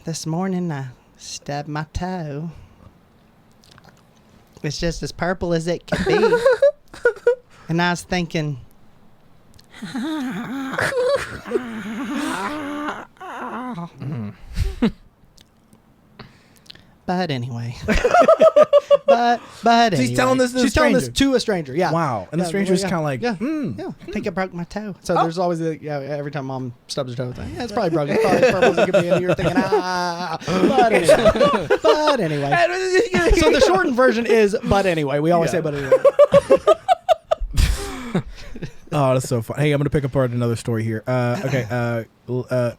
this morning I stubbed my toe. It's just as purple as it can be." And I was thinking, but anyway. but anyway. She's telling this to She's telling this to a stranger, yeah. Wow. And the stranger's kind of like, yeah, I think I broke my toe. So there's always every time mom stubs her toe, it's like, yeah, it's probably broken. It's probably as purple as it could be. And you're thinking, but anyway. So the shortened version is, but anyway. We always say, but anyway. Oh, that's so fun. Hey, I'm going to pick apart another story here. Okay.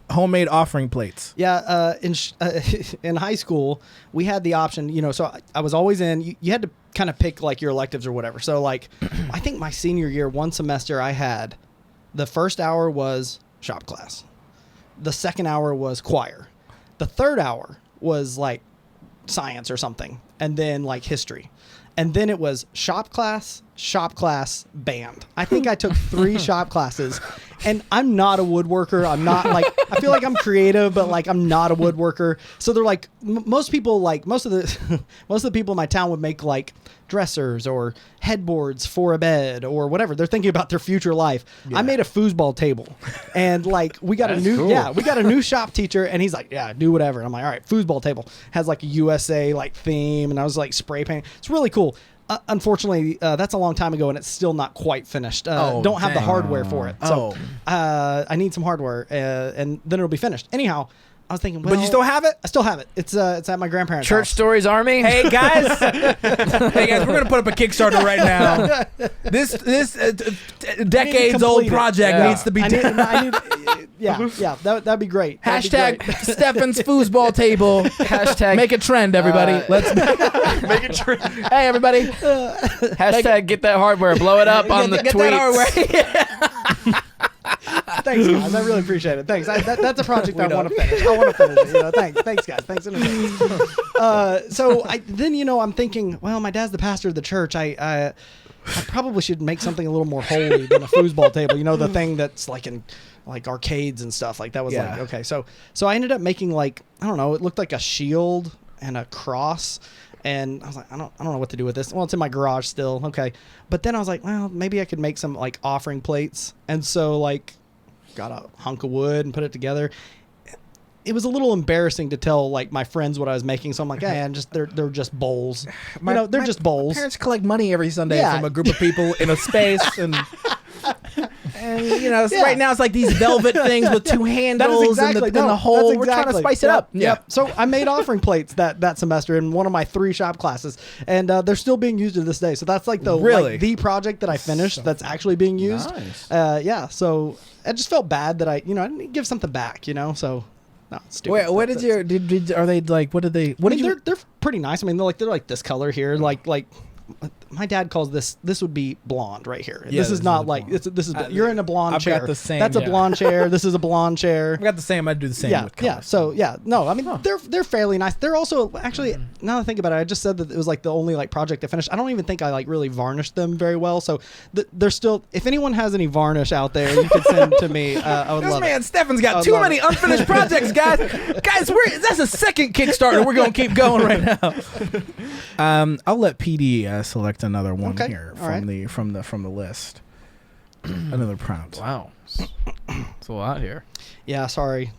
Homemade offering plates. Yeah. In high school, we had the option, you know, so I was always in, you had to kind of pick like your electives or whatever. So like, I think my senior year, one semester I had, the first hour was shop class. The second hour was choir. The third hour was like science or something. And then like history. And then it was shop class, band. I think I took 3 shop classes, and I'm not a woodworker. I'm not like, I feel like I'm creative, but like I'm not a woodworker. So they're like, most people, like most of the people in my town would make like dressers or headboards for a bed or whatever. They're thinking about their future life. Yeah. I made a foosball table, and like we got a new shop teacher, and he's like, yeah, do whatever. And I'm like, all right, foosball table has like a USA like theme, and I was like spray painting. It's really cool. Unfortunately, that's a long time ago, and it's still not quite finished. Don't have the hardware for it. So I need some hardware, and then it'll be finished. Anyhow, I was thinking, well, but you still have it? I still have it. It's at my grandparents' Church house. Stories Army. Hey guys, we're gonna put up a Kickstarter right now. This decades old project needs to be done. That'd be great. Hashtag Steffan's foosball table. Hashtag make a trend, everybody. Let's Make it true. Hey, everybody. Hashtag get that hardware. Blow it up on the get tweets. That hardware. Thanks, guys. I really appreciate it. Thanks. That's a project I want to finish. I want to finish it. You know, thanks, guys. Thanks in advance. So then, you know, I'm thinking, well, my dad's the pastor of the church. I probably should make something a little more holy than a foosball table. You know, the thing that's like in like arcades and stuff. Like that was like, okay. So I ended up making like, I don't know, it looked like a shield and a cross. And I was like, I don't know what to do with this. Well, it's in my garage still. Okay. But then I was like, well, maybe I could make some like offering plates. And so like got a hunk of wood and put it together. It was a little embarrassing to tell like my friends what I was making. So I'm like, yeah, they're just bowls. They're just bowls. Parents collect money every Sunday from a group of people in a space and you know, right now it's like these velvet things with 2 handles and the hole. We're trying to spice it up. Yep. So I made offering plates that semester in one of my 3 shop classes, and they're still being used to this day. So that's like the project that I finished that's actually being used. Nice. So I just felt bad that I didn't give something back. You know, so. No, it's stupid. Wait, what did your are they like? What did they? What did you? They're pretty nice. I mean, they're like this color here, like my dad calls this would be blonde right here. Yeah, this is not like this is you're in a blonde chair. I've got the same. That's a blonde chair. This is a blonde chair. I've got the same. I'd do the same with colors. So no, I mean they're fairly nice. They're also actually now that I think about it, I just said that it was like the only like project I finished. I don't even think I like really varnished them very well. So they're still. If anyone has any varnish out there, you can send to me. I would love it. This man Steffan's got too many unfinished projects, guys. That's a second Kickstarter. We're gonna keep going right now. I'll let PD select another one here from the list. Another prompt. Wow, it's a lot here. Yeah, sorry.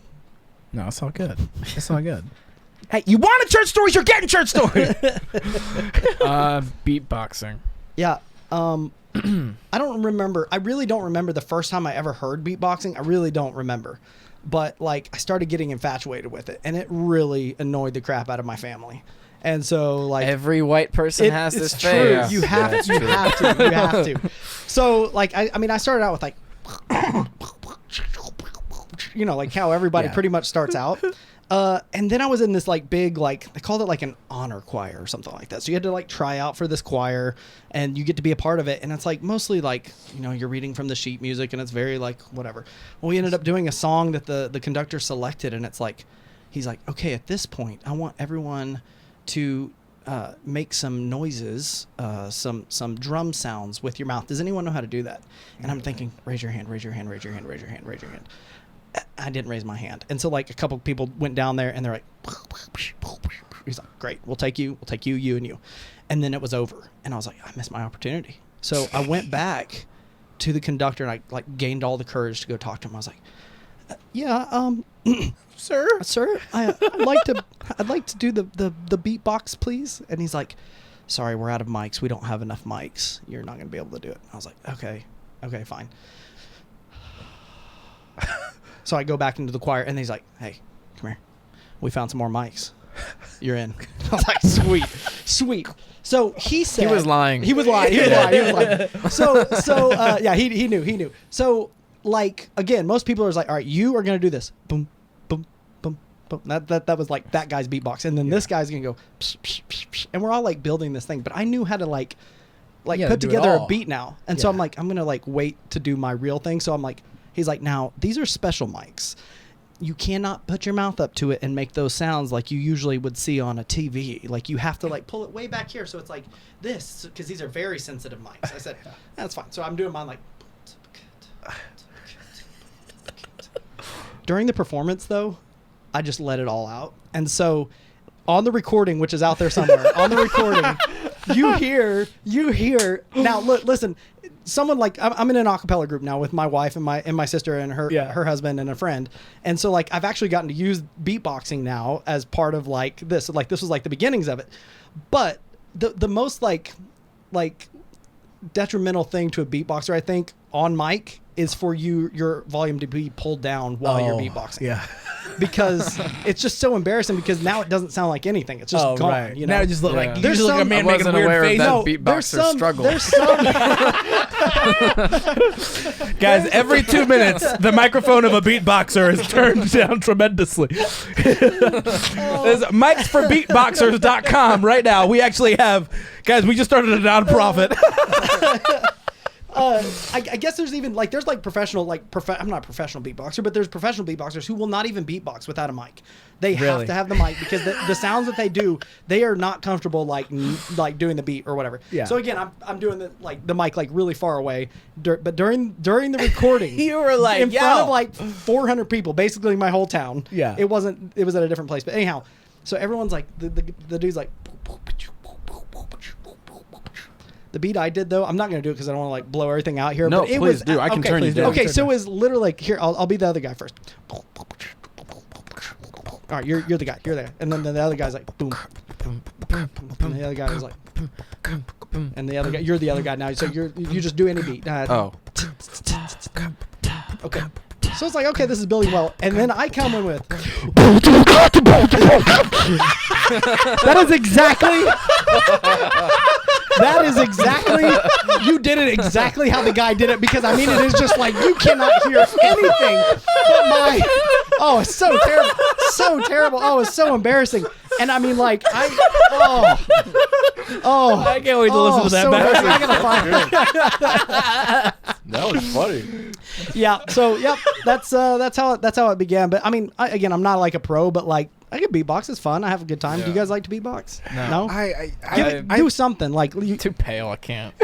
No, it's all good. It's all good. Hey, you wanted church stories? You're getting church stories. Beatboxing. Yeah. I don't remember. I really don't remember the first time I ever heard beatboxing. I really don't remember. But like I started getting infatuated with it, and it really annoyed the crap out of my family. And so like every white person has this it's true. phase. Yeah. You have to. So like I mean I started out with like like how everybody pretty much starts out. And then I was in this like big, like they called it like an honor choir or something like that. So you had to like try out for this choir and you get to be a part of it. And it's like mostly like, you're reading from the sheet music and it's very like whatever. Well, we ended up doing a song that the conductor selected, and it's like, he's like, okay, at this point, I want everyone to make some noises, some drum sounds with your mouth. Does anyone know how to do that? And I'm thinking, raise your hand, raise your hand, raise your hand, raise your hand, raise your hand. I didn't raise my hand. And so like a couple people went down there and they're like, he's like, great, we'll take you, you and you. And then it was over. And I was like, I missed my opportunity. So I went back to the conductor and I like gained all the courage to go talk to him. I was like, sir, I'd like to do the beatbox, please. And he's like, sorry, we're out of mics. We don't have enough mics. You're not going to be able to do it. I was like, okay, fine. So I go back into the choir and he's like, hey, come here. We found some more mics. You're in. I was like, sweet. So he said he was lying. He was lying. So he knew. So like, again, most people are like, all right, you are going to do this. Boom, boom, boom, boom. That was like that guy's beatbox. And then this guy's going to go, psh, psh, psh, psh. And we're all like building this thing. But I knew how to like put together a beat now. And so I'm like, I'm going to like wait to do my real thing. So I'm like, he's like, now these are special mics. You cannot put your mouth up to it and make those sounds like you usually would see on a TV. Like you have to like pull it way back here. So it's like this, because these are very sensitive mics. I said, that's fine. So I'm doing mine like. During the performance though, I just let it all out. And so on the recording, which is out there somewhere, on the recording, you hear, now look, listen, someone like, I'm in an a cappella group now with my wife and my sister and her husband and a friend. And so like, I've actually gotten to use beatboxing now as part of like this was like the beginnings of it. But the most like detrimental thing to a beatboxer, I think, on mic is for your volume to be pulled down while you're beatboxing. Yeah. Because it's just so embarrassing because now it doesn't sound like anything. It's just gone. Right. You know? Now it just look like you There's just look like a man I making a wasn't weird aware face. of that beatboxer struggle. There's some Guys, every 2 minutes, the microphone of a beatboxer is turned down tremendously. There's micsforbeatboxers.com right now. We actually have, guys, we just started a nonprofit. I guess there's even like there's like professional I'm not a professional beatboxer, but there's professional beatboxers who will not even beatbox without a mic. They have to have the mic because the sounds that they do, they are not comfortable like doing the beat or whatever. Yeah. So again, I'm doing the mic like really far away, but during the recording, you were like in front of like 400 people, basically my whole town. Yeah. It was at a different place, but anyhow, so everyone's like the dude's like. The beat I did though, I'm not gonna do it because I don't want to like blow everything out here. No, but it please was, do. I can turn you down. Okay, so it was literally like here. I'll be the other guy first. All right, you're the guy. You're there, and then the other guy's like boom, and the other guy was like, and the other guy. You're the other guy now. So you just do any beat. Okay. So it's like, okay, this is building well. And then I come in with. That is exactly. You did it exactly how the guy did it, because I mean, it is just like you cannot hear anything but my. Oh, it's so terrible. So terrible. Oh, it's so embarrassing. And I mean, like, I can't wait to listen to that so back. I gotta find That was funny. Yeah. So yep, that's how it began. But I mean, I'm not like a pro, but like I can beatbox. It's fun. I have a good time. Yeah. Do you guys like to beatbox? No. I do something like you. Too pale. I can't.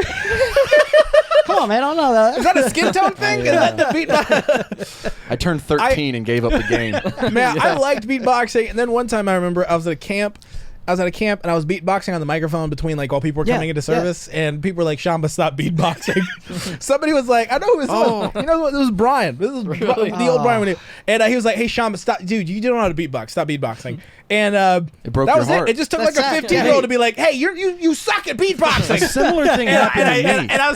Come on, man. I don't know that. Is that a skin tone thing? Is that the beatbox? I turned 13 and gave up the game. Man, I liked beatboxing, and then one time I remember I was at a camp and I was beatboxing on the microphone between like while people were coming into service, and people were like, "Shamba, stop beatboxing." Somebody was like, "I know who this was. You know what? This was Brian. This was really? The old Brian we knew." And he was like, "Hey, Shamba, stop, dude. You don't know how to beatbox. Stop beatboxing." And it broke that your was heart. it. It just took like a 15-year-old to be like, "Hey, you suck at beatboxing." A similar thing happened to me. And I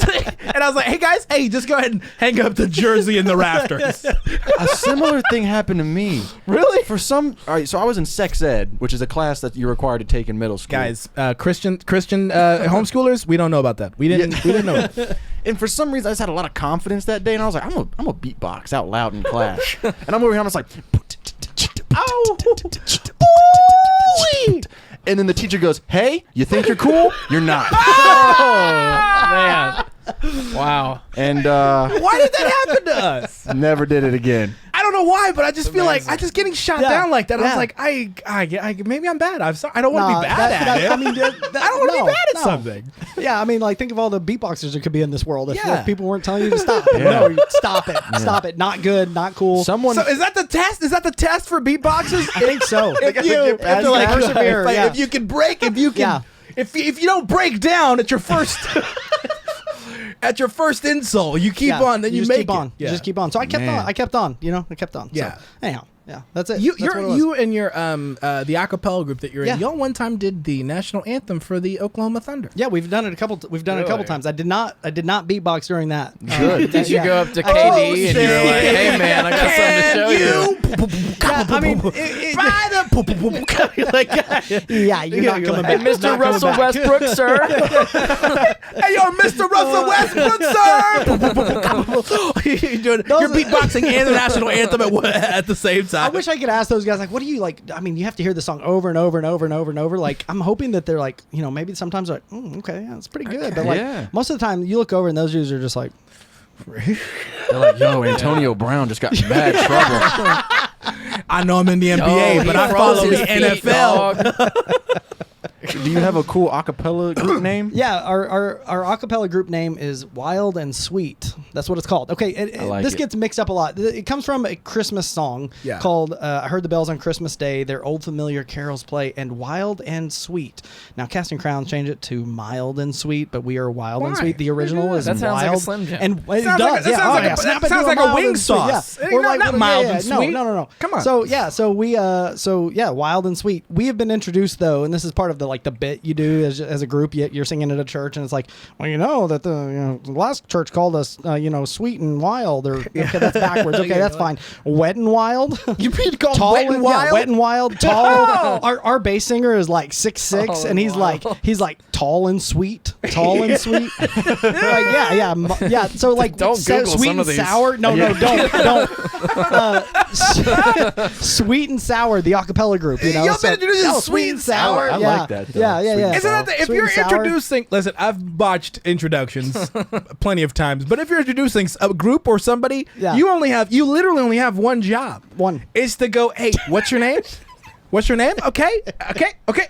was like, "Hey guys, just go ahead and hang up the jersey in the rafters." A similar thing happened to me. Really? All right, so I was in sex ed, which is a class that you're required to take in middle school. Guys, Christian homeschoolers, we don't know about that. We didn't know it. And for some reason, I just had a lot of confidence that day, and I was like, I'm a beatbox out loud in class. And I'm over here, I'm just like, and then the teacher goes, hey, you think you're cool? You're not. Oh, man. Wow. And Why did that happen to us? never did it again. I don't know why, but I just feel like I just getting shot down like that. I was Yeah. like, I maybe I'm bad. I'm sorry. I don't want to be bad at it. I mean, I don't want to be bad at something. Yeah, I mean, like, think of all the beatboxers that could be in this world if, Yeah. if people weren't telling you to stop. Yeah. No, stop it. Stop it. Not good. Not cool. Someone. So is that the test? Is that the test for beatboxers? I think so. If you can break, if you can, Yeah. if you don't break down at your first, at your first insult, you keep on, then you just make keep on. it. You just keep on. So I kept Man. on. I kept on. You know, I kept on. Yeah. So, anyhow, yeah, that's it. You, That's what it was. you and your the acapella group that you're Yeah. in, y'all one time did the national anthem for the Oklahoma Thunder. Yeah, we've done it a couple. We've done it a couple Really? times. I did not beatbox during that. Good. Did you Yeah. go up to Oh, KD and shit. you're like, hey, man, I got something to show you? Yeah, I mean, yeah, you're not coming Hey, back. Mr. Not coming Russell back. Westbrook, sir. Hey, yo, Mr. Russell Westbrook, sir! You're beatboxing and the national anthem at the same time. I wish I could ask those guys, like, what do you like? I mean, you have to hear the song over and over and over and over and over. Like, I'm hoping that they're like, you know, maybe sometimes they're like, okay, yeah, it's pretty good. But like, Yeah. most of the time, you look over and those dudes are just like, They're like, yo, Antonio Brown just got in bad trouble. I know I'm in the NBA, Oh, but he I froze follow his the feet, NFL. dog. Do you have a cool acapella group name? yeah, our acapella group name is Wild and Sweet. That's what it's called. Okay, I like this it. gets mixed up a lot. It comes from a Christmas song Yeah. called I Heard the Bells on Christmas Day, Their Old Familiar Carols Play, and Wild and Sweet. Now, Casting Crowns changed it to Mild and Sweet, but we are Wild and Why? Sweet. The original is That sounds like a Wild. Slim Jim. And it Sounds does. like a- Yeah, that oh, sounds like yeah, a- snap that it to sounds like a mild wing and sweet, sauce. Yeah. Hey, Or not like mild and sweet. No. Come on. So yeah, so we Wild and Sweet. We have been introduced though, and this is part of the bit you do as a group. You're singing at a church, and it's like, well, you know that the last church called us sweet and wild, or okay, that's backwards. Okay, that's fine. Wet and wild. You mean called Tall Wet and Wild? Yeah, wet and wild. Tall. Our bass singer is like 6'6", Tall and he's and like wild. tall and sweet. Tall and sweet. Yeah. So like Don't Google sweet some and of these. sour. No, don't. Sweet and sour, the acapella group. You know, Y'all been introduced as Sweet and Sour. I yeah. like that, though. Yeah. Sweet and Isn't that if Sweet you're and sour. introducing? Listen, I've botched introductions plenty of times, but if you're introducing a group or somebody, Yeah. you literally only have one job. One. Is to go, hey, what's your name? What's your name? Okay.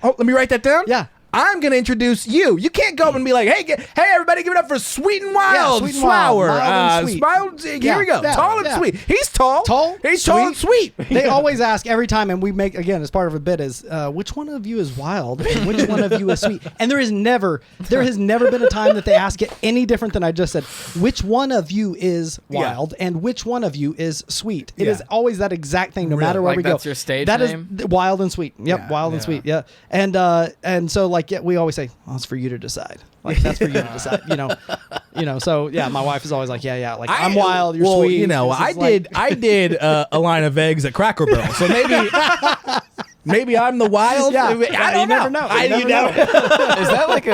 Oh, let me write that down. Yeah. I'm gonna introduce you. You can't go up and be like, hey, everybody, give it up for Sweet and Wild, Sweet and Wild, Flower, mild and sweet. Here we go, Yeah, tall and yeah. sweet. He's tall. He's tall and sweet. They always ask every time, and we make, again, as part of a bit, is which one of you is wild and which one of you is sweet? And there has never been a time that they ask it any different than I just said. Which one of you is wild and which one of you is sweet? It Yeah. is always that exact thing, no matter where Like we go. that's your stage That is name? wild and sweet. Yep, Yeah, wild and sweet. Yeah, and so like we always say, well, it's for you to decide. Like that's for you to decide. So yeah, my wife is always like, yeah, like I'm wild, you're sweet. You know, It's I just like- did a line of eggs at Cracker Barrel, so maybe I'm the wild. Yeah. I don't You never know. You never know. Is that like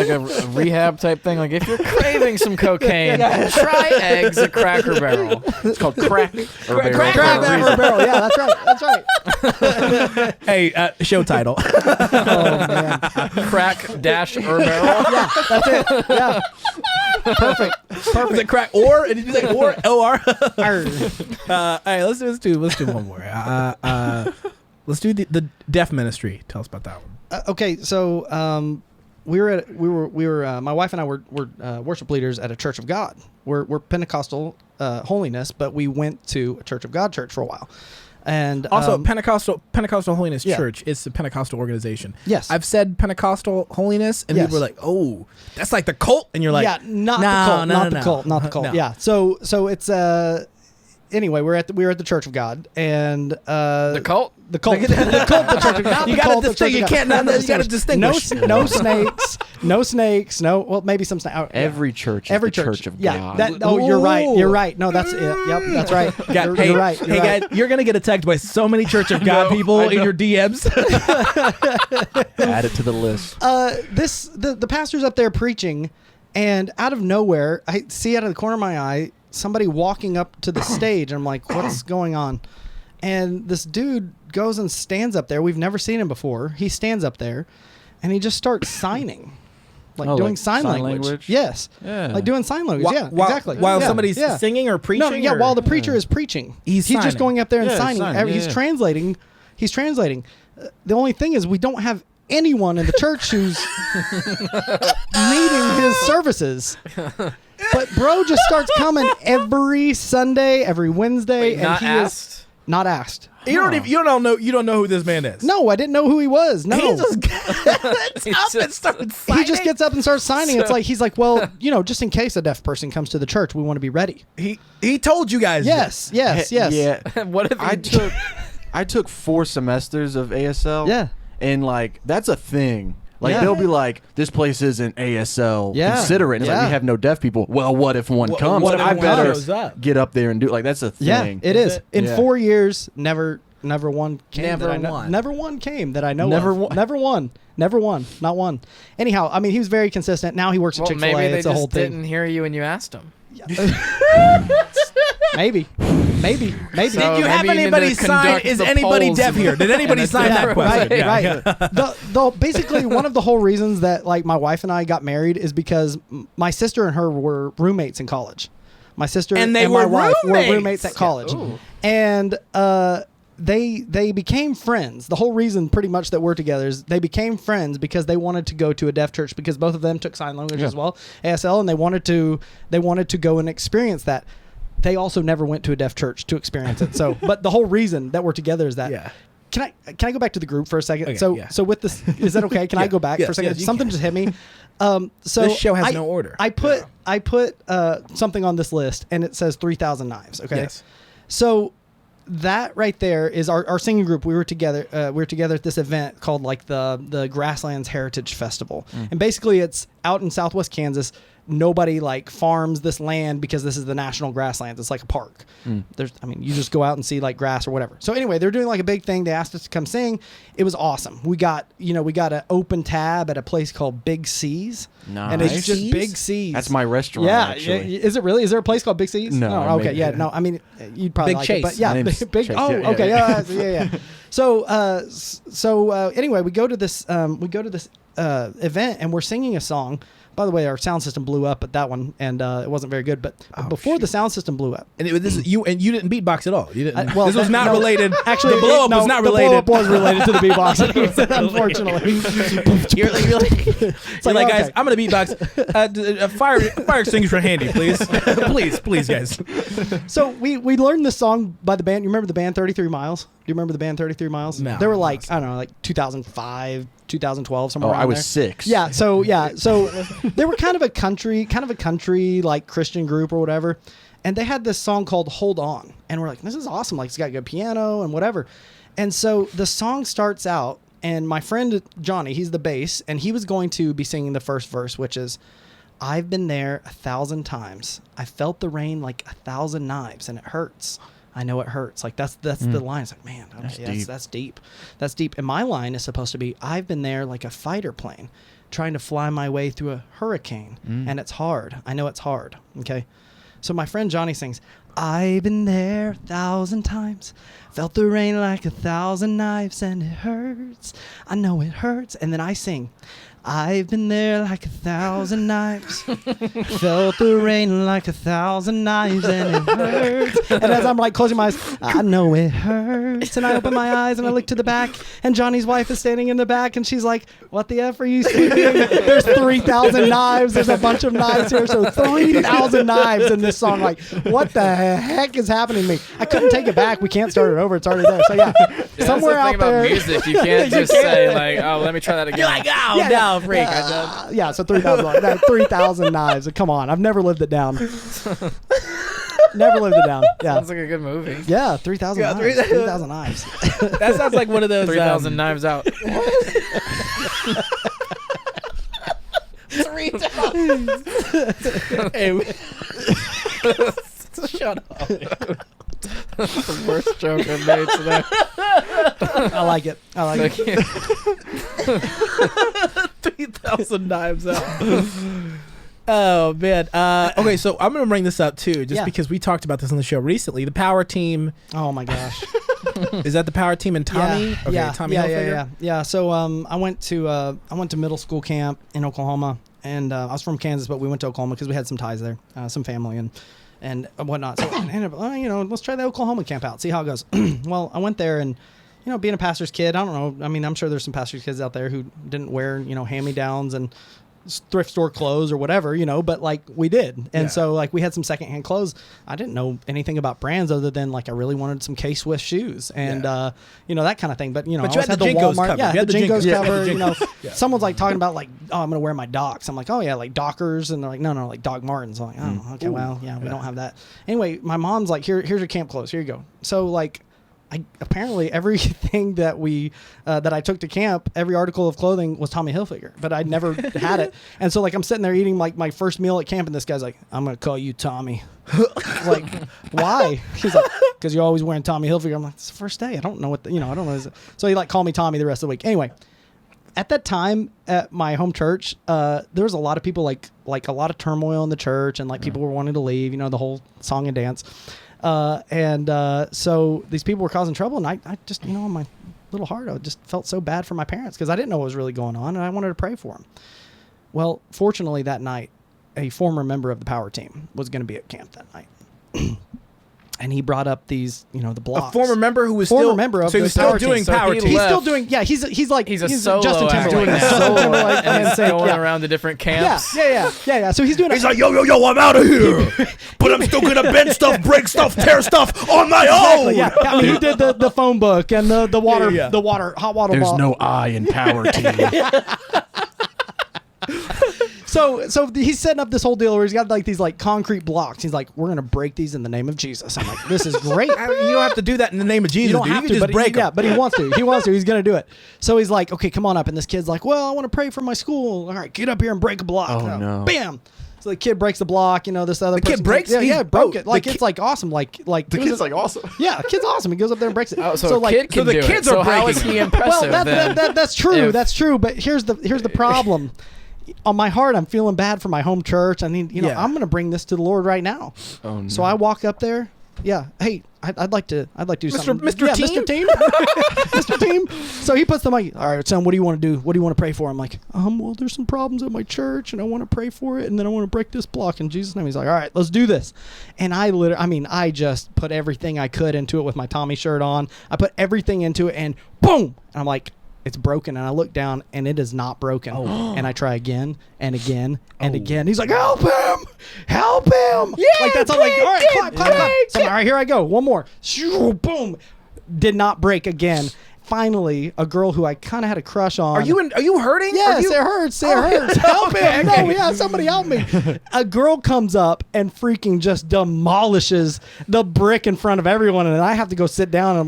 a rehab type thing? Like if you're craving some cocaine, try eggs at Cracker Barrel. It's called Crack or Barrel. Crack Grab Barrel. that for a barrel. Yeah, that's right. Hey, show title. Oh man. Crack-Barrel. Yeah, that's it. Yeah. Perfect. Was it crack or? Did you say or? O-R? Arr. Hey, let's do one more. Let's do the deaf ministry. Tell us about that one. Okay, so we were my wife and I were worship leaders at a Church of God. We're Pentecostal holiness, but we went to a Church of God church for a while. And Also, Pentecostal Holiness yeah. Church is a Pentecostal organization. Yes. I've said Pentecostal Holiness, and Yes. people are like, "Oh, that's like the cult," and you're like, yeah, not the cult. No. Yeah. So it's anyway, we were at the Church of God, and The cult? the cult, the Church of God. You the gotta cult, the distinguish. Church of You God. can't. You gotta distinguish. No snakes, No snakes. No. Well, maybe some snakes. Every church is the church of God. You're right. You're right. No, that's it. Yep, that's right. You're right. Hey, guys, you're gonna get attacked by so many Church of God people in your DMs. Add it to the list. The pastor's up there preaching, and out of nowhere, I see out of the corner of my eye somebody walking up to the stage. And I'm like, what's going on? And this dude goes and stands up there. We've never seen him before. He stands up there, and he just starts signing. Doing like sign language. Yes. Yeah. Like doing sign language. Exactly. While Yeah. somebody's Yeah. singing or preaching? No, yeah, while the preacher is preaching. He's just signing. going up there and Yeah, signing. signing, He's yeah. translating. He's translating. The only thing is we don't have anyone in the church who's needing his services. But bro just starts coming every Sunday, every Wednesday, and he is not asked. You don't know who this man is. No, I didn't know who he was. No. He just gets up and starts signing. He just gets up and starts signing. It's like he's like, well, just in case a deaf person comes to the church, we want to be ready. He told you guys. Yes. Yeah. What if I took 4 semesters of ASL. Yeah. And that's a thing. Yeah. They'll be like, this place isn't ASL. Yeah. Consider it. And it's like, we have no deaf people. Well, what if one comes? what if I one better shows up? get up there and do it. Like, that's a thing. Yeah, it is. In Yeah. 4 years, never one came. Never that I know- one. Never one came that I know Never of. one. Never one. Never one. Not one. Anyhow, I mean, he was very consistent. Now he works at Well, Chick-fil-A. maybe they It's a whole just thing. didn't hear you when you asked them. Maybe. So- Did you have Maybe you need anybody to sign? conduct Is the anybody polls deaf here? Did anybody in a sign that different question? way. Right. Basically, one of the whole reasons that my wife and I got married is because my sister and her were roommates in college. My sister And they my were wife roommates. were roommates at college, Ooh. and they became friends. The whole reason, pretty much, that we're together is they became friends because they wanted to go to a deaf church because both of them took sign language as well, ASL, and they wanted to go and experience that. They also never went to a deaf church to experience it. So, but the whole reason that we're together is that. Yeah. Can I go back to the group for a second? Okay, So with this, is that okay? Can I go back for a second? yes, you Something can. just hit me. So This show has no order. I put something on this list, and it says 3,000 knives. Okay. Yes. So that right there is our singing group. We were together. At this event called the Grasslands Heritage Festival, and basically it's out in Southwest Kansas. Nobody farms this land because this is the national grasslands. It's like a park. You just go out and see grass or whatever. So anyway, they're doing a big thing. They asked us to come sing. It was awesome. We got an open tab at a place called Big C's. Nice. And it's just C's? Big C's. That's my restaurant, Yeah. actually. Is it really? Is there a place called Big C's? No, Oh, okay. maybe. Yeah. No. I mean, you'd probably Big like Chase. it, but yeah. My name's Big. Chase. Oh, Yeah, okay. yeah. Yeah. So anyway, we go to this event, and we're singing a song. By the way, our sound system blew up at that one, and it wasn't very good. But before the sound system blew up, And you didn't beatbox at all. You didn't. this was that- not no, related. Actually, the blow up was not related. The blow up was related to the beatboxing, unfortunately. You're like, okay. guys, I'm gonna beatbox. Fire extinguisher handy, please. please, guys. So we learned this song by the band. You remember the band 33 Miles? Do you remember the band 33 Miles? No. They were I don't know, 2005, 2012, somewhere around I was there. 6. Yeah, so they were kind of a country Christian group or whatever. And they had this song called Hold On. And we're like, this is awesome. It's got good piano and whatever. And so the song starts out, and my friend Johnny, he's the bass, and he was going to be singing the first verse, which is, I've been there 1,000 times. I felt the rain like 1,000 knives, and it hurts. I know it hurts. That's the line. It's like, man, okay, that's deep. That's deep. And my line is supposed to be, I've been there like a fighter plane, trying to fly my way through a hurricane, and it's hard. I know it's hard. Okay. So my friend Johnny sings, I've been there 1,000 times, felt the rain like 1,000 knives, and it hurts. I know it hurts. And then I sing, I've been there like 1,000 knives, felt the rain like 1,000 knives, and it hurts. And as I'm closing my eyes, I know it hurts. And I open my eyes and I look to the back, and Johnny's wife is standing in the back, and she's like, what the F are you singing? There's 3,000 knives. There's a bunch of knives here. So 3,000 knives in this song. What the heck is happening to me? I couldn't take it back. We can't start it over. It's already there. So yeah, somewhere That's out the thing there. about music. You can't just say oh, let me try that again. You're like, oh no, freak. Yeah, so 3,000 knives. Come on, I've never lived it down. Never lived it down. Yeah, Sounds like a good movie. yeah, 3,000 Yeah, knives. 3,000 knives. That sounds like one of those 3,000 knives out. Shut up. That's the worst joke I've made today. I like it. 3,000 knives out. Oh man. Okay, so I'm gonna bring this up too, just because we talked about this on the show recently. The power team. Oh my gosh. Is that the power team and Tommy? Tommy Hilfiger? Yeah. So I went to middle school camp in Oklahoma, and I was from Kansas, but we went to Oklahoma because we had some ties there, some family and whatnot. So let's try the Oklahoma camp out, see how it goes. Well, I went there, and being a pastor's kid, I don't know. I mean, I'm sure there's some pastor's kids out there who didn't wear hand-me-downs and thrift store clothes or whatever, but like we did. And so like we had some secondhand clothes. I didn't know anything about brands other than like I really wanted some K-Swiss shoes and that kind of thing. But you had the Walmart cover. Yeah, the Jinkos cover. Yeah. Someone's like talking about like, oh, I'm gonna wear my Docs. I'm like, oh yeah, like Dockers, and they're like, no, like Doc Martens. I'm like, oh, okay, well, yeah, we don't have that. Anyway, my mom's like, here's your camp clothes. Here you go. So like apparently everything that I took to camp, every article of clothing was Tommy Hilfiger, but I'd never had it. And so like I'm sitting there eating like my first meal at camp, and this guy's like, I'm gonna call you Tommy. Like, why? He's like, because you're always wearing Tommy Hilfiger. I'm like, it's the first day. I don't know what I don't know. So he like called me Tommy the rest of the week. Anyway, at that time at my home church, there was a lot of people like a lot of turmoil in the church, and like people were wanting to leave. The whole song and dance. So these people were causing trouble, and I just, in my little heart, I just felt so bad for my parents because I didn't know what was really going on, and I wanted to pray for them. Well, fortunately that night, a former member of the power team was going to be at camp that night. And he brought up these, the blocks. A former member who was member of so he was the still power doing team. power So team. he's still doing, he's a solo Justin act Timberlake. now. Justin Timberlake And he's going yeah. around to different camps. Yeah. So he's doing He's like, yo, I'm out of here. But I'm still going to bend stuff, break stuff, tear stuff on my own. Yeah. I mean, he did the phone book and the water, hot water There's ball. no I in power team. So he's setting up this whole deal where he's got like these like concrete blocks. He's like, we're gonna break these in the name of Jesus. I'm like, this is great. You don't have to do that in the name of Jesus. You don't have you to, just but break them. yeah, but he wants to. He wants to. He's gonna do it. So he's like, okay, come on up. And this kid's like, well, I want to pray for my school. All right, get up here and break a block. Oh, no. Bam. So the kid breaks the block. This other kid person breaks? Yeah, broke it. Like it's like awesome. Like The kid's like awesome. yeah, the kid's awesome. He goes up there and breaks it. Oh, so like, kid can the do kids it. are So how breaking is he it. impressive well, then? that's true. If- That's true. But here's the problem. On my heart, I'm feeling bad for my home church. I mean, I'm going to bring this to the Lord right now. Oh, no. So I walk up there. Yeah. Hey, I'd like to do something. Mr. Team? Mr. Team. Mr. Team. So he puts the mic. All right, son, what do you want to do? What do you want to pray for? I'm like, well, there's some problems at my church, and I want to pray for it, and then I want to break this block in Jesus' name. He's like, all right, let's do this. And I just put everything I could into it with my Tommy shirt on. I put everything into it, and boom. And I'm like, it's broken. And I look down, and it is not broken. And I try again and again and again. He's like, help him! Help him! Yeah, like that's all. Like, all right, clap. So I'm like, all right, here I go. One more. Shoo, boom. Did not break again. Finally, a girl who I kind of had a crush on. Are you hurting? Yes, it hurts. It hurts. Help him. No, yeah, somebody help me. A girl comes up and freaking just demolishes the brick in front of everyone. And I have to go sit down and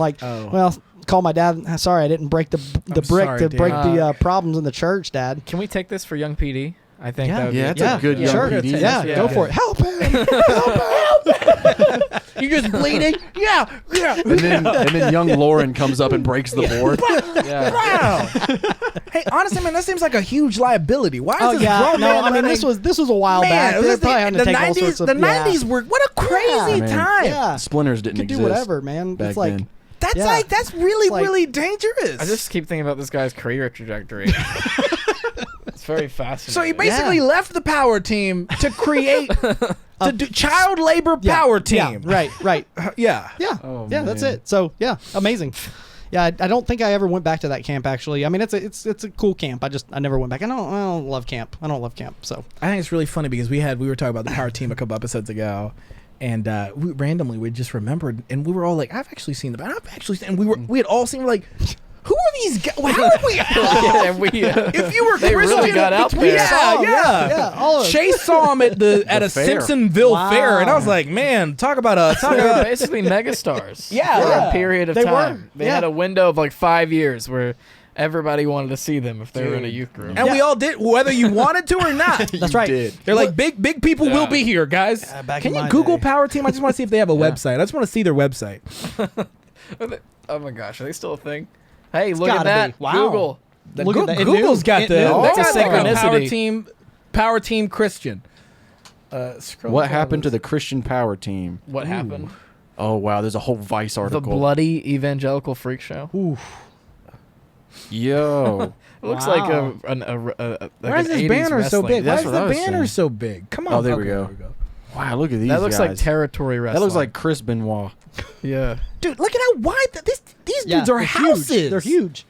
well, call my dad. Sorry, I didn't break the brick sorry, to Dad. break the problems in the church, Dad. Can we take this for young PD? I think that would Yeah, be it's a good young sure. PD. Yeah, Yeah. go for it. Help him. Help him. You're just bleeding? Yeah. And then young Lauren comes up and breaks the board. Yeah. Wow. Hey, honestly, man, that seems like a huge liability. Why is Oh this yeah, grown no, man I mean running- this was a while Man, back. it They're was probably having to take all sorts of the 90s were what a crazy Man. time. Yeah, Splinters didn't you could exist. do whatever, man. back It's like then. That's Yeah. that's really It's like- really dangerous. I just keep thinking about this guy's career trajectory. It's very fascinating. So he basically left the power team to create to do child labor power team. Yeah, right. Yeah. Yeah, Oh, yeah, that's man. it. So yeah, amazing. Yeah, I don't think I ever went back to that camp. Actually, I mean it's a cool camp. I never went back. I don't love camp. I don't love camp. So I think it's really funny because we were talking about the power team a couple episodes ago, and we randomly we just remembered, and we were all like, "I've actually seen them." I've actually, and we had all seen like, who are these guys? How did we? If you were They Christian, really got out there. yeah, all of Chase saw him at a fair. Simpsonville Wow. fair, and I was like, man, talk about They were basically megastars. Yeah. For Yeah. a period of They time. were. They Yeah. had a window of like 5 years where everybody wanted to see them if they were in a youth group. And we all did, whether you wanted to or not. That's right. did. They're like, big people will be here, guys. back Can in you my Google day. Power Team? I just want to see if they have a website. I just want to see their website. Oh my gosh, are they still a thing? Hey, look at gotta that. be. Wow. Google. Look at that. It Google's knew. got It the knew. That's a synchronicity. Power Team Christian. Scroll What down happened to this. the Christian Power Team? What happened? Oh wow, there's a whole Vice The article. bloody evangelical freak show. Yo, It looks Wow. like like Why is an this 80s banner so wrestling. big? Why That's is what the I was banner saying. so big? Come on. Oh, there we Okay, go. there we go. wow, look at these That looks guys. like territory wrestling. That looks like Chris Benoit. Yeah. Dude, look at how wide these Yeah, dudes are they're houses. Huge. They're huge.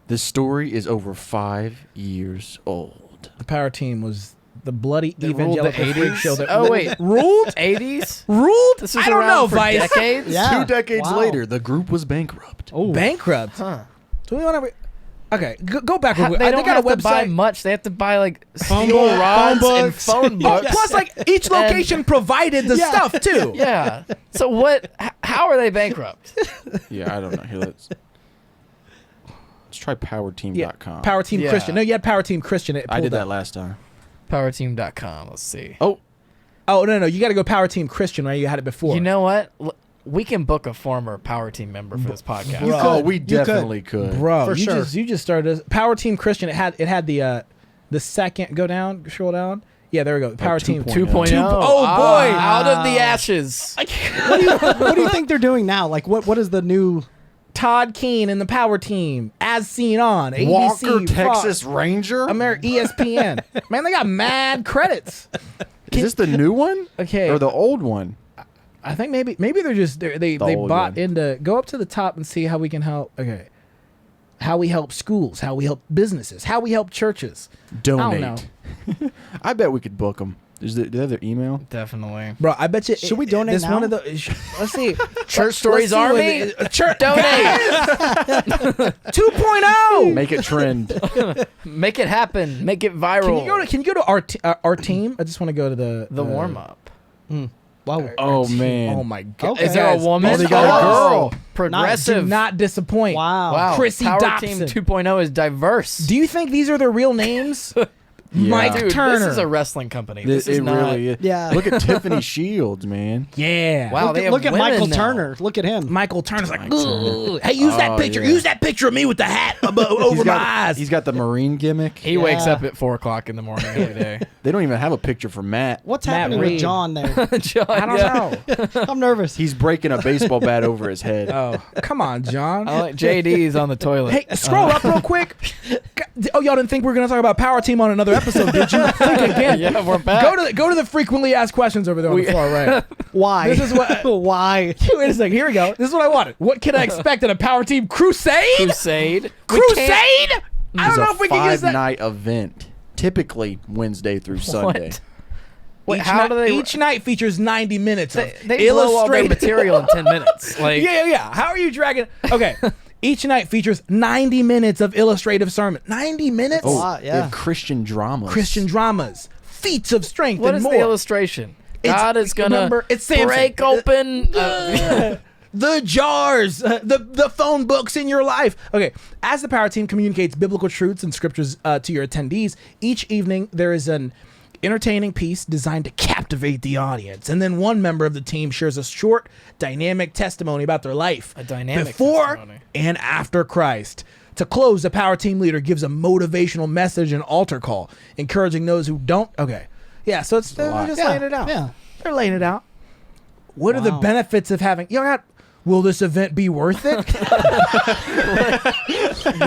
This story is over 5 years old. The Power Team was the bloody They ruled the evangelical freak 80s? show that Oh, wait. ruled 80s? ruled. This was I don't around know, for Vice. decades? Yeah. 2 decades Wow. later, the group was bankrupt. Oh, Bankrupt. Huh. Do we want to? Okay, go back. real quick. They don't got have a to buy website. much. They have to buy like Phone steel book, rods phone and books. phone Oh, books. plus, like each location provided the stuff too. Yeah. So what? How are they bankrupt? Yeah, I don't know. Here, let's try powerteam.com. Power Team Yeah. Christian. No, you had Power Team Christian. It I pulled did that up. last time. Powerteam.com. Let's see. Oh, Oh no, you got to go Power Team Christian. Right, you had it before. You know what? We can book a former Power Team member for this podcast. You oh, could. we You could. definitely could. bro, For you sure. just started Power Team Christian. It had the second go down, scroll down. Yeah, there we go. Power Team 2.0. 2.0. Oh, boy. Out of the ashes. what do you think they're doing now? Like, what is the new? Todd Keane and the Power Team, as seen on ABC, Walker, Fox, Texas Ranger. ESPN. Man, they got mad credits. Is this the new one? Okay. Or the old one? I think maybe they're just they old bought one. into go up to the top and see how we can help. Okay, how we help schools, how we help businesses, how we help churches. Donate. I don't know, I bet we could book them. Do they have their emaal? Definitely. bro. I bet you. Should we donate this now? one of the? Let's see. Church Stories Let's see what Army. the- church Donate. 2.0. Make it trend. Make it happen. Make it viral. Can you go to our team? I just want to go to the warm up? Wow. Oh man. Oh my god. Okay. Is there a Guys, woman? Oh, they got a girl. Do Progressive. not disappoint. Wow. Wow. Chrissy Power Dobson. Team 2.0 is diverse. Do you think these are their real names? Yeah. Mike Dude, Turner. this is a wrestling company. This It is not. really is. Yeah. Look at Tiffany Shields, man. Yeah. Wow. they have Look at women Michael now. Turner. Look at him. Michael Turner's like, "Ugh. Hey, use that Oh, picture. yeah. Use that picture of me with the hat over my eyes. He's got the Marine gimmick. He wakes Yeah. up at 4:00 in the morning every day. They don't even have a picture for Matt. What's Matt happening Reed. with John there? John, I don't know. I'm nervous. He's breaking a baseball bat over his head. Oh, come on, John. I like JD's on the toilet. Hey, scroll up real quick. Oh, y'all didn't think we were gonna talk about Power Team on another episode, did you? Think again. Yeah, we're back. Go to the frequently asked questions over there on the far right. Why? This is what- Why? Wait a second. Here we go. This is what I wanted. What can I expect at a Power Team crusade? Crusade. Crusade? I It's don't know a if we can use that. 5-night event, typically Wednesday through Sunday. Wait, Each how night, do they? each night features 90 minutes of They blow all their illustrated material in 10 minutes. Like, Yeah. How are you dragging? Okay. Each night features 90 minutes of illustrative sermon. 90 minutes? Oh, lot, they yeah. have Christian dramas. Christian dramas, feats of strength, what and is more. the illustration? God is gonna remember, it's Samson. break open. The jars, the phone books in your life. Okay, as the Power Team communicates biblical truths and scriptures to your attendees, each evening there is an entertaining piece designed to captivate the audience. And then one member of the team shares a short, dynamic testimony about their life. A dynamic before testimony. and after Christ. To close, the Power Team leader gives a motivational message and altar call, encouraging those who don't. Okay. Yeah, so they're just laying it out. Yeah. They're laying it out. What are the Wow. benefits of having... You got... Will this event be worth it?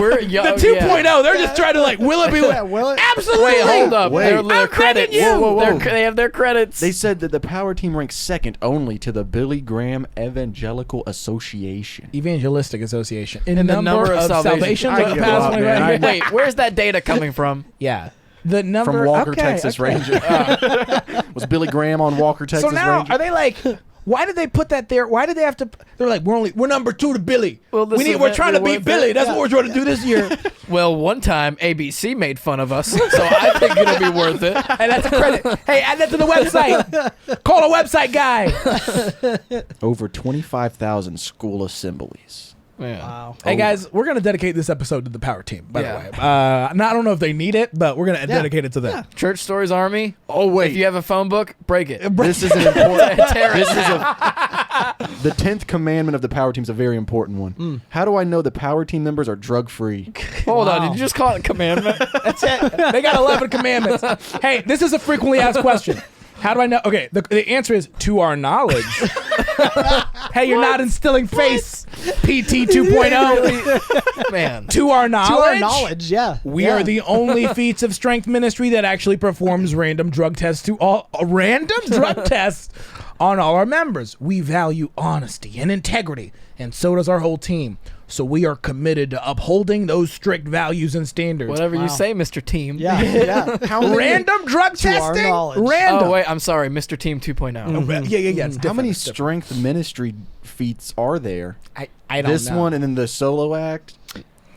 We're The 2.0, they're just trying to will it be worth Yeah, will it? Absolutely. Wait, hold up. Wait. Their I'm begging credits. you. Whoa. They have their credits. They said that the Power Team ranks second only to the Billy Graham Evangelical Association. Evangelistic Association. In the number of salvations. over the past 20 years. Wait, where's that data coming from? Yeah. The number... From Walker, okay, Texas okay. Ranger. Was Billy Graham on Walker, Texas So now, Ranger? are they like... Why did they put that there? Why did they have to... They're like, we're number 2 to Billy. Will this We're event trying be to beat worth Billy. it? That's what we're trying to do this year. Well, one time ABC made fun of us, so I think it'll be worth it. And that's a credit. Hey, add that to the website. Call a website guy. Over 25,000 school assemblies. Man. Wow. Hey guys, we're gonna dedicate this episode to the power team. By Yeah. the way, and I don't know if they need it, but we're gonna dedicate it to them. Yeah. Church Stories Army. Oh wait, if you have a phone book, break it. This is an important. Tear it This is down. the 10th commandment of the power team is a very important one. How do I know the power team members are drug free? Hold on, did you just call it commandment? That's it. They got 11 commandments. Hey, this is a frequently asked question. How do I know? Okay, the answer is to our knowledge. Hey, you're not instilling face, PT 2.0. Man. To our knowledge. To our knowledge, yeah. We are the only feats of strength ministry that actually performs random drug tests on all our members. We value honesty and integrity, and so does our whole team. So we are committed to upholding those strict values and standards. Whatever you say, Mr. Team. Yeah, yeah. Random drug To our testing? knowledge. Random. Oh wait, I'm sorry, Mr. Team 2.0. Yeah. It's How different. many It's different. strength ministry feats are there? I don't This know. one and then the solo act.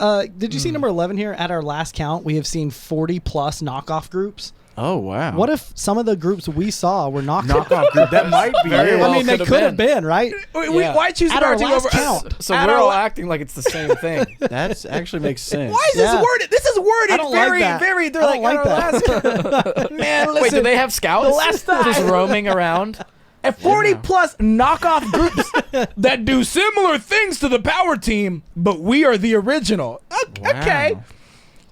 Did you see number 11 here? At our last count, we have seen 40 plus knockoff groups. Oh wow! What if some of the groups we saw were knockoff? knockoff group? That might be Very it. well. I mean, they could've could have been. been, right? Yeah. Why choose the At our power team last over? count. So At we're our all la- acting like it's the same thing. That's actually makes sense. Why is this Yeah. worded? This is worded I don't like very, that. very. They're I like, don't like that. Man, listen. Wait, do they have scouts? The last time- Just roaming around? At 40 plus knockoff groups that do similar things to the power team, but we are the original. Okay. Wow.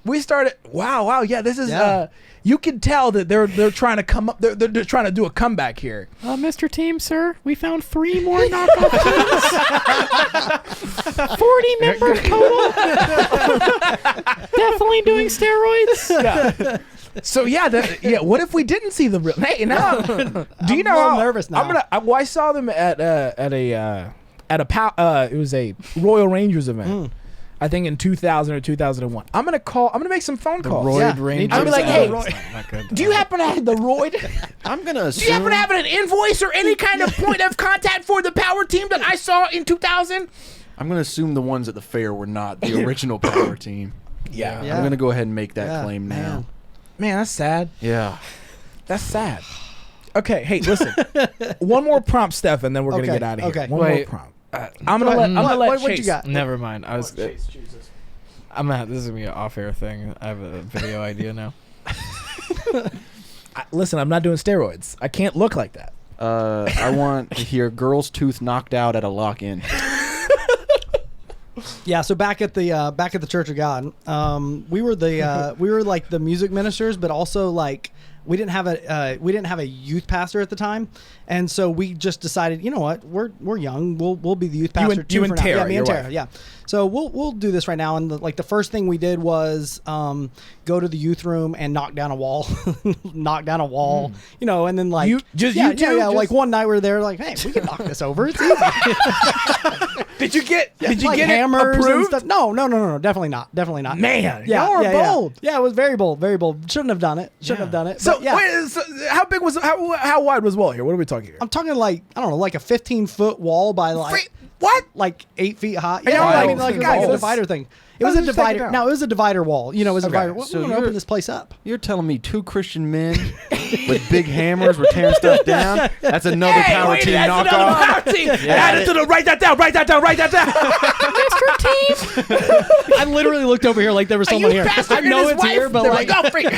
We started. Wow. Yeah, this is. Yeah. You can tell that they're trying to come up. They're trying to do a comeback here. Mr. Team, sir, we found 3 more knockoff teams. 40 members total. Definitely doing steroids. Yeah. So yeah. What if we didn't see the real? Hey, now do you I'm know? a little how- nervous now. I saw them at a it was a Royal Rangers event. I think in 2000 or 2001. I'm gonna make some phone calls. Roid Yeah. Rangers. I'll be like, hey, Not good. do you happen to have the Roid? I'm gonna Do you happen assume. to have an invoice or any kind of point of contact for the power team that I saw in 2000? I'm gonna assume the ones at the fair were not the original power team. Yeah. Yeah. I'm gonna go ahead and make that Yeah, claim now. man. Man, that's sad. Yeah. That's sad. Okay, hey, listen. One more prompt, Steph, and then we're gonna Okay, get out of here. okay. One Wait. more prompt. I'm gonna let what Chase. you got? Never mind. This is gonna be an off-air thing. I have a video idea now. Listen, I'm not doing steroids. I can't look like that. I want to hear girl's tooth knocked out at a lock-in. Yeah, so back at the Church of God, we were like the music ministers, but also like we didn't have a youth pastor at the time, and so we just decided, you know what, we're young, we'll be the youth pastor. You and for now. Tara, Yeah, me your and Tara, wife. yeah. So we'll do this right now, and the first thing we did was go to the youth room and knock down a wall, you know, and then like You two? like one night we were there, like, hey, we can knock this over, it's easy. Did you get Like hammers it and approved? stuff. No, definitely not. Man, y'all were bold. Yeah, it was very bold, very bold. Shouldn't have done it. So, But yeah, wait, so how big was how wide was the wall here? What are we talking here? I'm talking like, I don't know, like a 15-foot wall by like What? like 8 feet high. y'all Yeah, I like- mean, like it was guys, like a let's- divider thing. It was let's a just take it divider. down. No, it was a divider wall. You know, it was a Okay. divider. We're So going to open this place up. You're telling me 2 Christian men with big hammers were tearing stuff down? That's another power team that's another knockoff. power team. Add it to the write that down. Mr. Team. I literally looked over here like there was someone here. pastor I know and his it's wife, here, but they're like, oh, freak.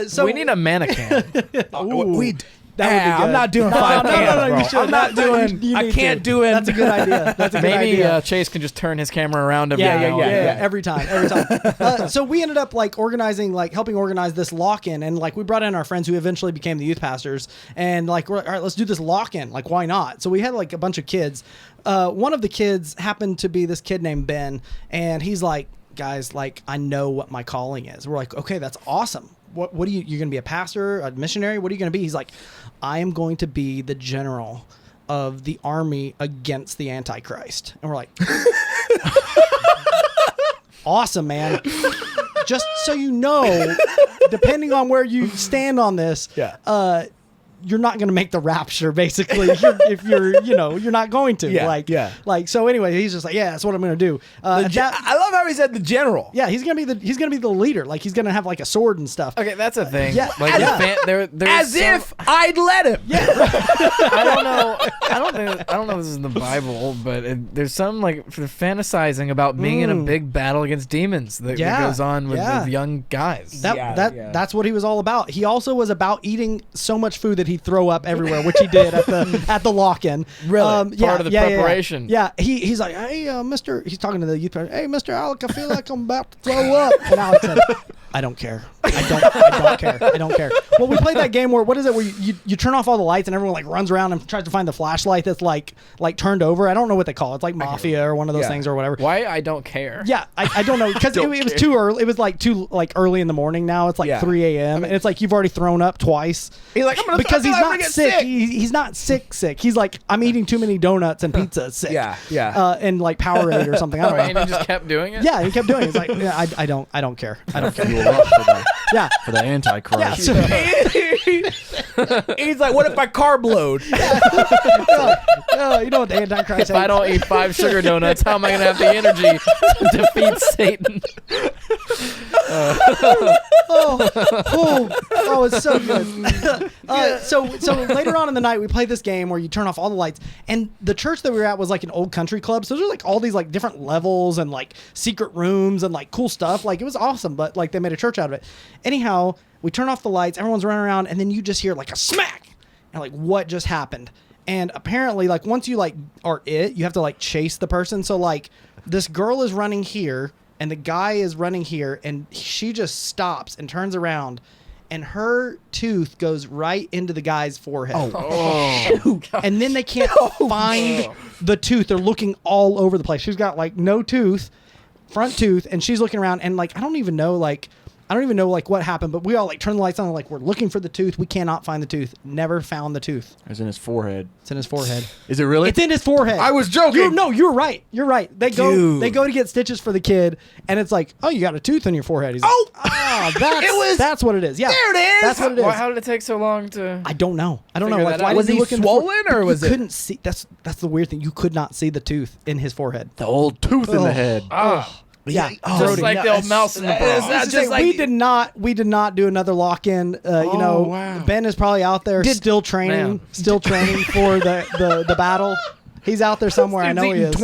so we need a mannequin. We. That would be good. I'm not doing No, 5 no, cams, no, you bro. should. I'm not doing. You I need can't to. do it. That's a good idea. That's a good Maybe idea. Chase can just turn his camera around him. Yeah. Every time. So we ended up like helping organize this lock-in, and like we brought in our friends who eventually became the youth pastors, and like, we're like, all right, let's do this lock-in. Like, why not? So we had like a bunch of kids. One of the kids happened to be this kid named Ben, and he's like, guys, like, I know what my calling is. We're like, okay, that's awesome. What are you're going to be a pastor, a missionary? What are you going to be? He's like, I am going to be the general of the army against the Antichrist. And we're like, awesome, man. Just so you know, depending on where you stand on this, you're not going to make the rapture, basically, if you're you're not going to. Like, so anyway, he's just like, yeah, that's what I'm going to do. I love how he said the general. Yeah, he's gonna be the leader. Like, he's gonna have like a sword and stuff. Okay, that's a thing. Yeah, like as if I'd let him. Yeah. I don't know. I don't know if this is in the Bible, but there's some like fantasizing about being in a big battle against demons that goes on with the young guys. That's what he was all about. He also was about eating so much food that he'd throw up everywhere, which he did at the lock-in. Really? Part of the preparation. Yeah. He's like, hey, Mister. He's talking to the youth. Hey, Mr. Alec, I feel like I'm about to throw up. And Alec said, I don't care. I don't care. Well, we played that game where, what is it, where you turn off all the lights and everyone like runs around and tries to find the flashlight that's like turned over. I don't know what they call it. It's like Mafia or one of those things or whatever. Why I don't care? Yeah, I don't know, because it was too early. It was like too early in the morning now. It's like 3 a.m. and it's like you've already thrown up twice. He's like, because he's not sick. He's not sick. He's like, I'm eating too many donuts and pizza sick. And like Powerade or something. I don't know. And he just kept doing it? Yeah, he kept doing it. He's like, yeah, I don't care. I don't care. You will rush for that. Yeah. For the Antichrist. Yeah, He's like, what if I carb load? you know what the Antichrist If I don't eat 5 sugar donuts, how am I going to have the energy to defeat Satan? It's so good. So later on in the night, we played this game where you turn off all the lights, and the church that we were at was like an old country club. So there's like all these like different levels and like secret rooms and like cool stuff. Like, it was awesome, but like they made a church out of it. Anyhow, we turn off the lights, everyone's running around, and then you just hear like a smack, and like, what just happened? And apparently, like, once you like you have to like chase the person. So like, this girl is running here, and the guy is running here, and she just stops and turns around, and her tooth goes right into the guy's forehead. And then they can't find the tooth. They're looking all over the place. She's got like no tooth, front tooth, and she's looking around, and like, I don't even know what happened, but we all like turn the lights on, like, we're looking for the tooth. We cannot find the tooth. Never found the tooth. It's in his forehead. It's in his forehead. Is it really? It's in his forehead. I was joking. You're right. You're right. They go to get stitches for the kid, and it's like, oh, you got a tooth in your forehead. He's that's what it is. Yeah. There it is. That's what it is. How did it take so long to... I don't know. Like, why was he swollen, or was you it... couldn't see. That's the weird thing. You could not see the tooth in his forehead. The old tooth in the head. Yeah, just like the old mouse in the bra. We did not do another lock-in. Ben is probably out there still training for the battle. He's out there somewhere. I know he is.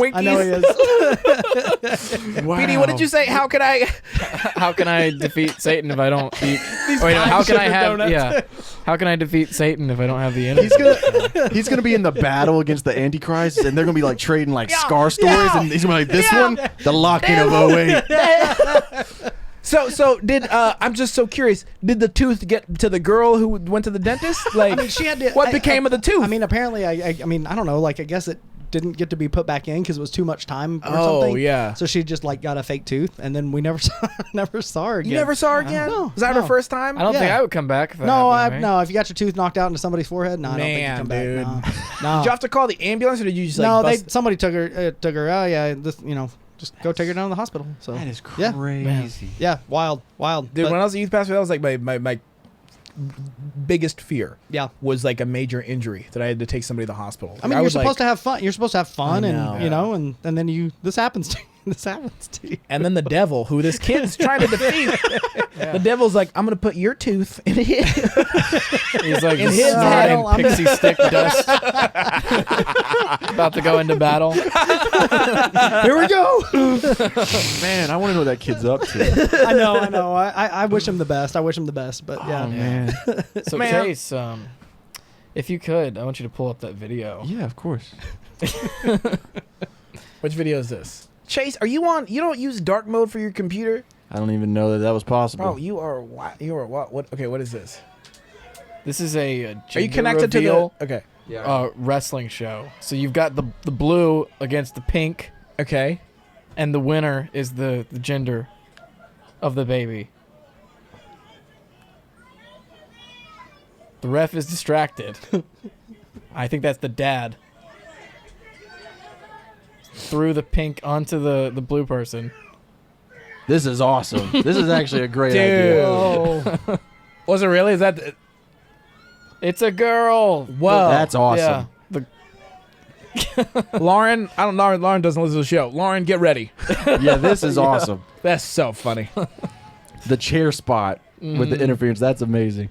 Wow. Petey, what did you say? How can I defeat Satan if I don't eat? How can I have donuts? Yeah. How can I defeat Satan if I don't have the energy? He's gonna be in the battle against the Antichrist, and they're gonna be like trading like scar stories, and he's gonna be like, this one, the lock-in of 08. So did I'm just so curious. Did the tooth get to the girl who went to the dentist? Like, I mean, she had to. What became of the tooth? I mean, apparently, I mean, I don't know. Like, I guess it didn't get to be put back in because it was too much time or something. Oh yeah. So she just like got a fake tooth, and then we never saw her again. You never saw her again? No. Was that her first time? I don't think I would come back. If no. If you got your tooth knocked out into somebody's forehead, no, I don't think you come back. No. Did you have to call the ambulance, or did you just like? Somebody took her. Oh yeah, just go take her down to the hospital. So that is crazy. Yeah, wild. Dude, when I was a youth pastor, that was like my biggest fear. Yeah, was like a major injury that I had to take somebody to the hospital. I mean, you're supposed to have fun. You're supposed to have fun, and then this happens to you. And then the devil, who this kid's trying to defeat, the devil's like, I'm gonna put your tooth in his. He's like in his head, pixie stick dust. About to go into battle. Here we go. Man, I want to know what that kid's up to. I know. I wish him the best. But yeah. Oh man. So Chase, if you could, I want you to pull up that video. Yeah, of course. Which video is this? Chase, are you on? You don't use dark mode for your computer? I don't even know that was possible. Oh, you are what? What? Okay, what is this? This is a are you connected reveal, to the? Okay. Yeah. Wrestling show. So you've got the blue against the pink. Okay. And the winner is the gender of the baby. The ref is distracted. I think that's the dad. Threw the pink onto the blue person. This is awesome. This is actually a great idea. Was it really? Is that? It's a girl. Whoa. That's awesome. Yeah. Lauren, Lauren doesn't listen to the show. Lauren, get ready. Yeah, this is awesome. That's so funny. The chair spot with the interference, that's amazing.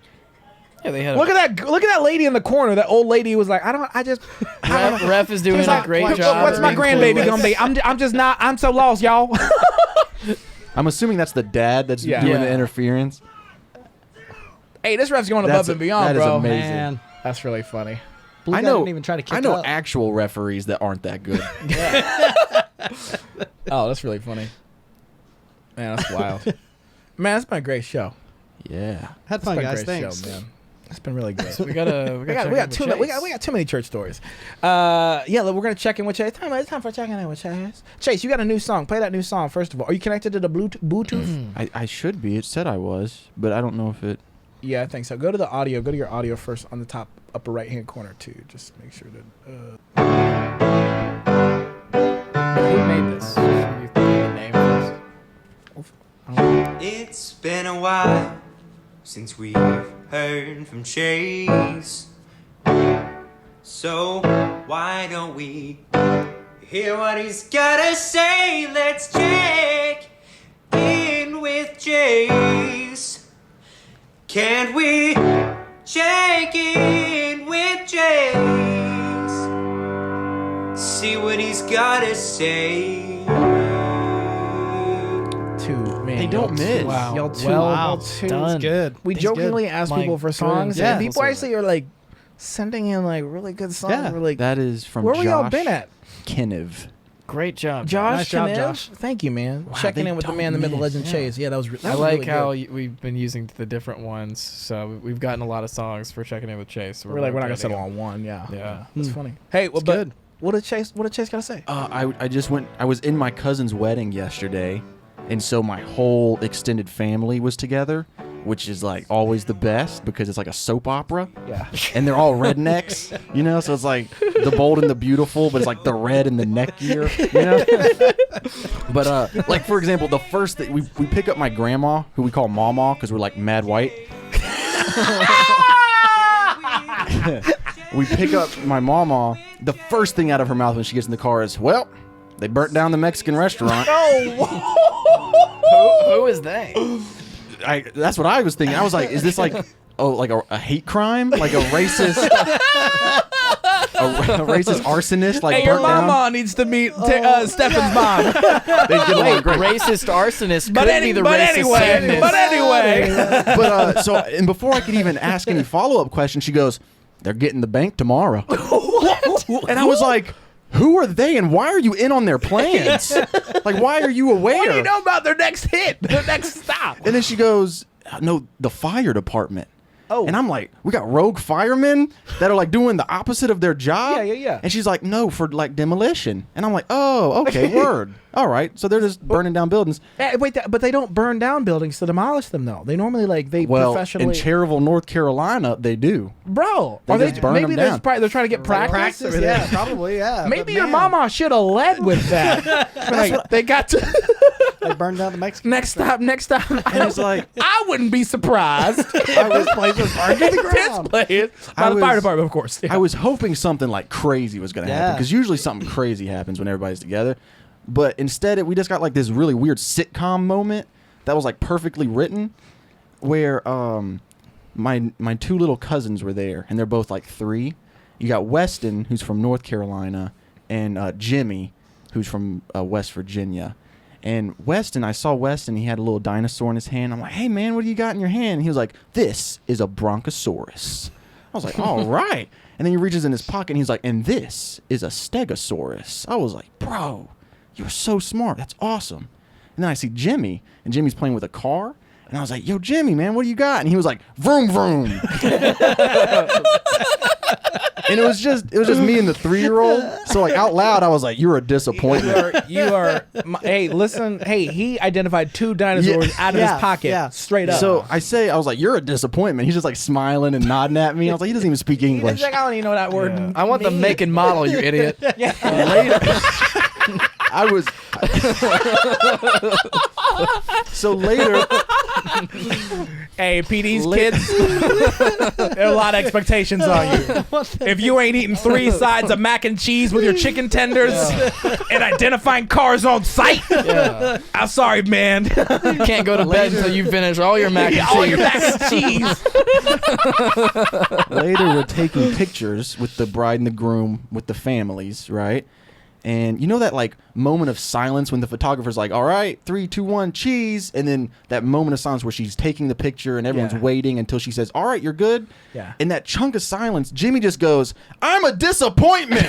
Yeah, they had Look at that lady in the corner. That old lady was like, Ref is doing a great job. What's my grandbaby gonna be? I'm so lost, y'all. I'm assuming that's the dad that's doing the interference. Hey, this ref's going above and beyond, that bro. is amazing. Man. That's really funny. I didn't even try to kick I know up. actual referees that aren't that good. Oh, that's really funny. Man, that's wild. Man, it's been a great show. Yeah. Had fun, guys. Thanks. Show, man. It's been really good. We got too many church stories. Yeah, we're gonna check in with Chase. It's time for checking in with Chase. Chase, you got a new song. Play that new song first of all. Are you connected to the Bluetooth? I should be. It said I was, but I don't know if it. Yeah, I think so. Go to the audio. Go to your audio first on the top upper right hand corner too. Just make sure that. Who made this? Should you think the name first? It's been a while since we've heard from Chase. So why don't we hear what he's gotta say? Let's check in with Chase. Can't we check in with Chase? See what he's gotta say. They don't miss. Wow. Y'all too. Wow. Too. That's good. We That's jokingly good. ask Like, people for good. songs. Yeah. And people actually are like sending in like really good songs. Yeah. We're like, That is from where Josh we all been at? Keniv. Great job, Josh, Nice job, Kniv? Josh. Thank you, man. Wow, Checking they in with the don't man, the myth, the miss. legend, Chase. Yeah, that was. I like really how good. we've been using the different ones. So we've gotten a lot of songs for checking in with Chase. So we're like, we're not gonna rotating settle on one. Yeah, Yeah. That's funny. Hey, well, but good. what did Chase gotta say? I just went. I was in my cousin's wedding yesterday, and so my whole extended family was together, which is like always the best because it's like a soap opera. Yeah. And they're all rednecks, you know. So it's like the Bold and the Beautiful, but it's like the red and the neck gear, you know. But like for example, the first thing we pick up my grandma, who we call Mama, because we're like mad white. We pick up my mama. The first thing out of her mouth when she gets in the car is, "Well, they burnt down the Mexican restaurant." Who is they? That's what I was thinking. I was like, is this like a hate crime? Like a racist a racist arsonist like Hey, your burnt down? mama needs to meet Steffan's mom. They get along great. Racist arsonist But could be the racist Satanist. anyway. But so and before I could even ask any follow-up question, she goes, "They're getting the bank tomorrow." And I was like, who are they and why are you in on their plans? Like, why are you aware? What do you know about their next hit? Their next stop? And then she goes, "No, the fire department." Oh. And I'm like, we got rogue firemen that are like doing the opposite of their job? Yeah. And she's like, no, for like demolition. And I'm like, oh, okay, word. All right. So they're just burning down buildings. Hey, wait, but they don't burn down buildings to demolish them, though. They normally Well, professionally. in Cherville, North Carolina, they do. Bro, They are just they? burn Maybe them they're down. probably they're trying to get practice. Practice, yeah, probably, yeah. Maybe But your man, mama should have led with that. Like, they got to They burned down the Mexican. next time. And it's like, I wouldn't be surprised. This place was burned to the This ground. place by the fire department, of course. Yeah. I was hoping something like crazy was going to happen Yeah. because usually something crazy happens when everybody's together. But instead, we just got like this really weird sitcom moment that was like perfectly written where my two little cousins were there, and they're both like 3. You got Weston, who's from North Carolina, and Jimmy, who's from West Virginia. And Weston, I saw Weston, he had a little dinosaur in his hand. I'm like, hey, man, what do you got in your hand? And he was like, this is a bronchosaurus. I was like, all right. And then he reaches in his pocket, and he's like, and this is a stegosaurus. I was like, bro, you're so smart. That's awesome. And then I see Jimmy, and Jimmy's playing with a car. And I was like, yo, Jimmy, man, what do you got? And he was like, vroom, vroom. And it was just me and the 3-year-old. So like out loud, I was like, "You're a disappointment." You are. Hey, listen. Hey, he identified 2 dinosaurs out of his pocket, straight up. So I was like, "You're a disappointment." He's just like smiling and nodding at me. I was like, he doesn't even speak English. He's like, I don't even know that word. I want the make and model, you idiot. Yeah. Later, I was. So later, Hey, PD's kids, there are a lot of expectations on you. If you ain't eating 3 sides of mac and cheese with your chicken tenders and identifying cars on site, I'm sorry, man. You can't go to bed until you finish all your mac and cheese. All your mac and cheese. Later, we're taking pictures with the bride and the groom with the families, right? And you know that like moment of silence when the photographer's like, all right, 3, 2, 1, cheese. And then that moment of silence where she's taking the picture and everyone's waiting until she says, all right, you're good. Yeah. In that chunk of silence, Jimmy just goes, I'm a disappointment.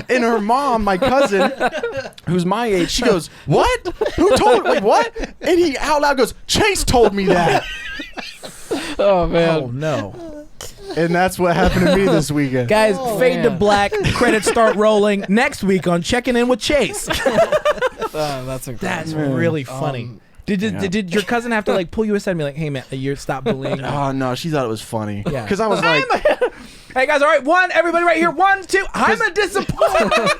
And her mom, my cousin, who's my age, she goes, what? Who told me? Wait, what? And he out loud goes, Chase told me that. Oh, man. Oh, no. And that's what happened to me this weekend. Guys, fade to black. Credits start rolling next week on Checking In with Chase. That's incredible. That's really funny. Did your cousin have to like pull you aside and be like, hey man, you stop bullying? Oh no, she thought it was funny. Yeah. Because I was like, hey guys, all right, everybody right here, 1, 2. I'm a disappointment.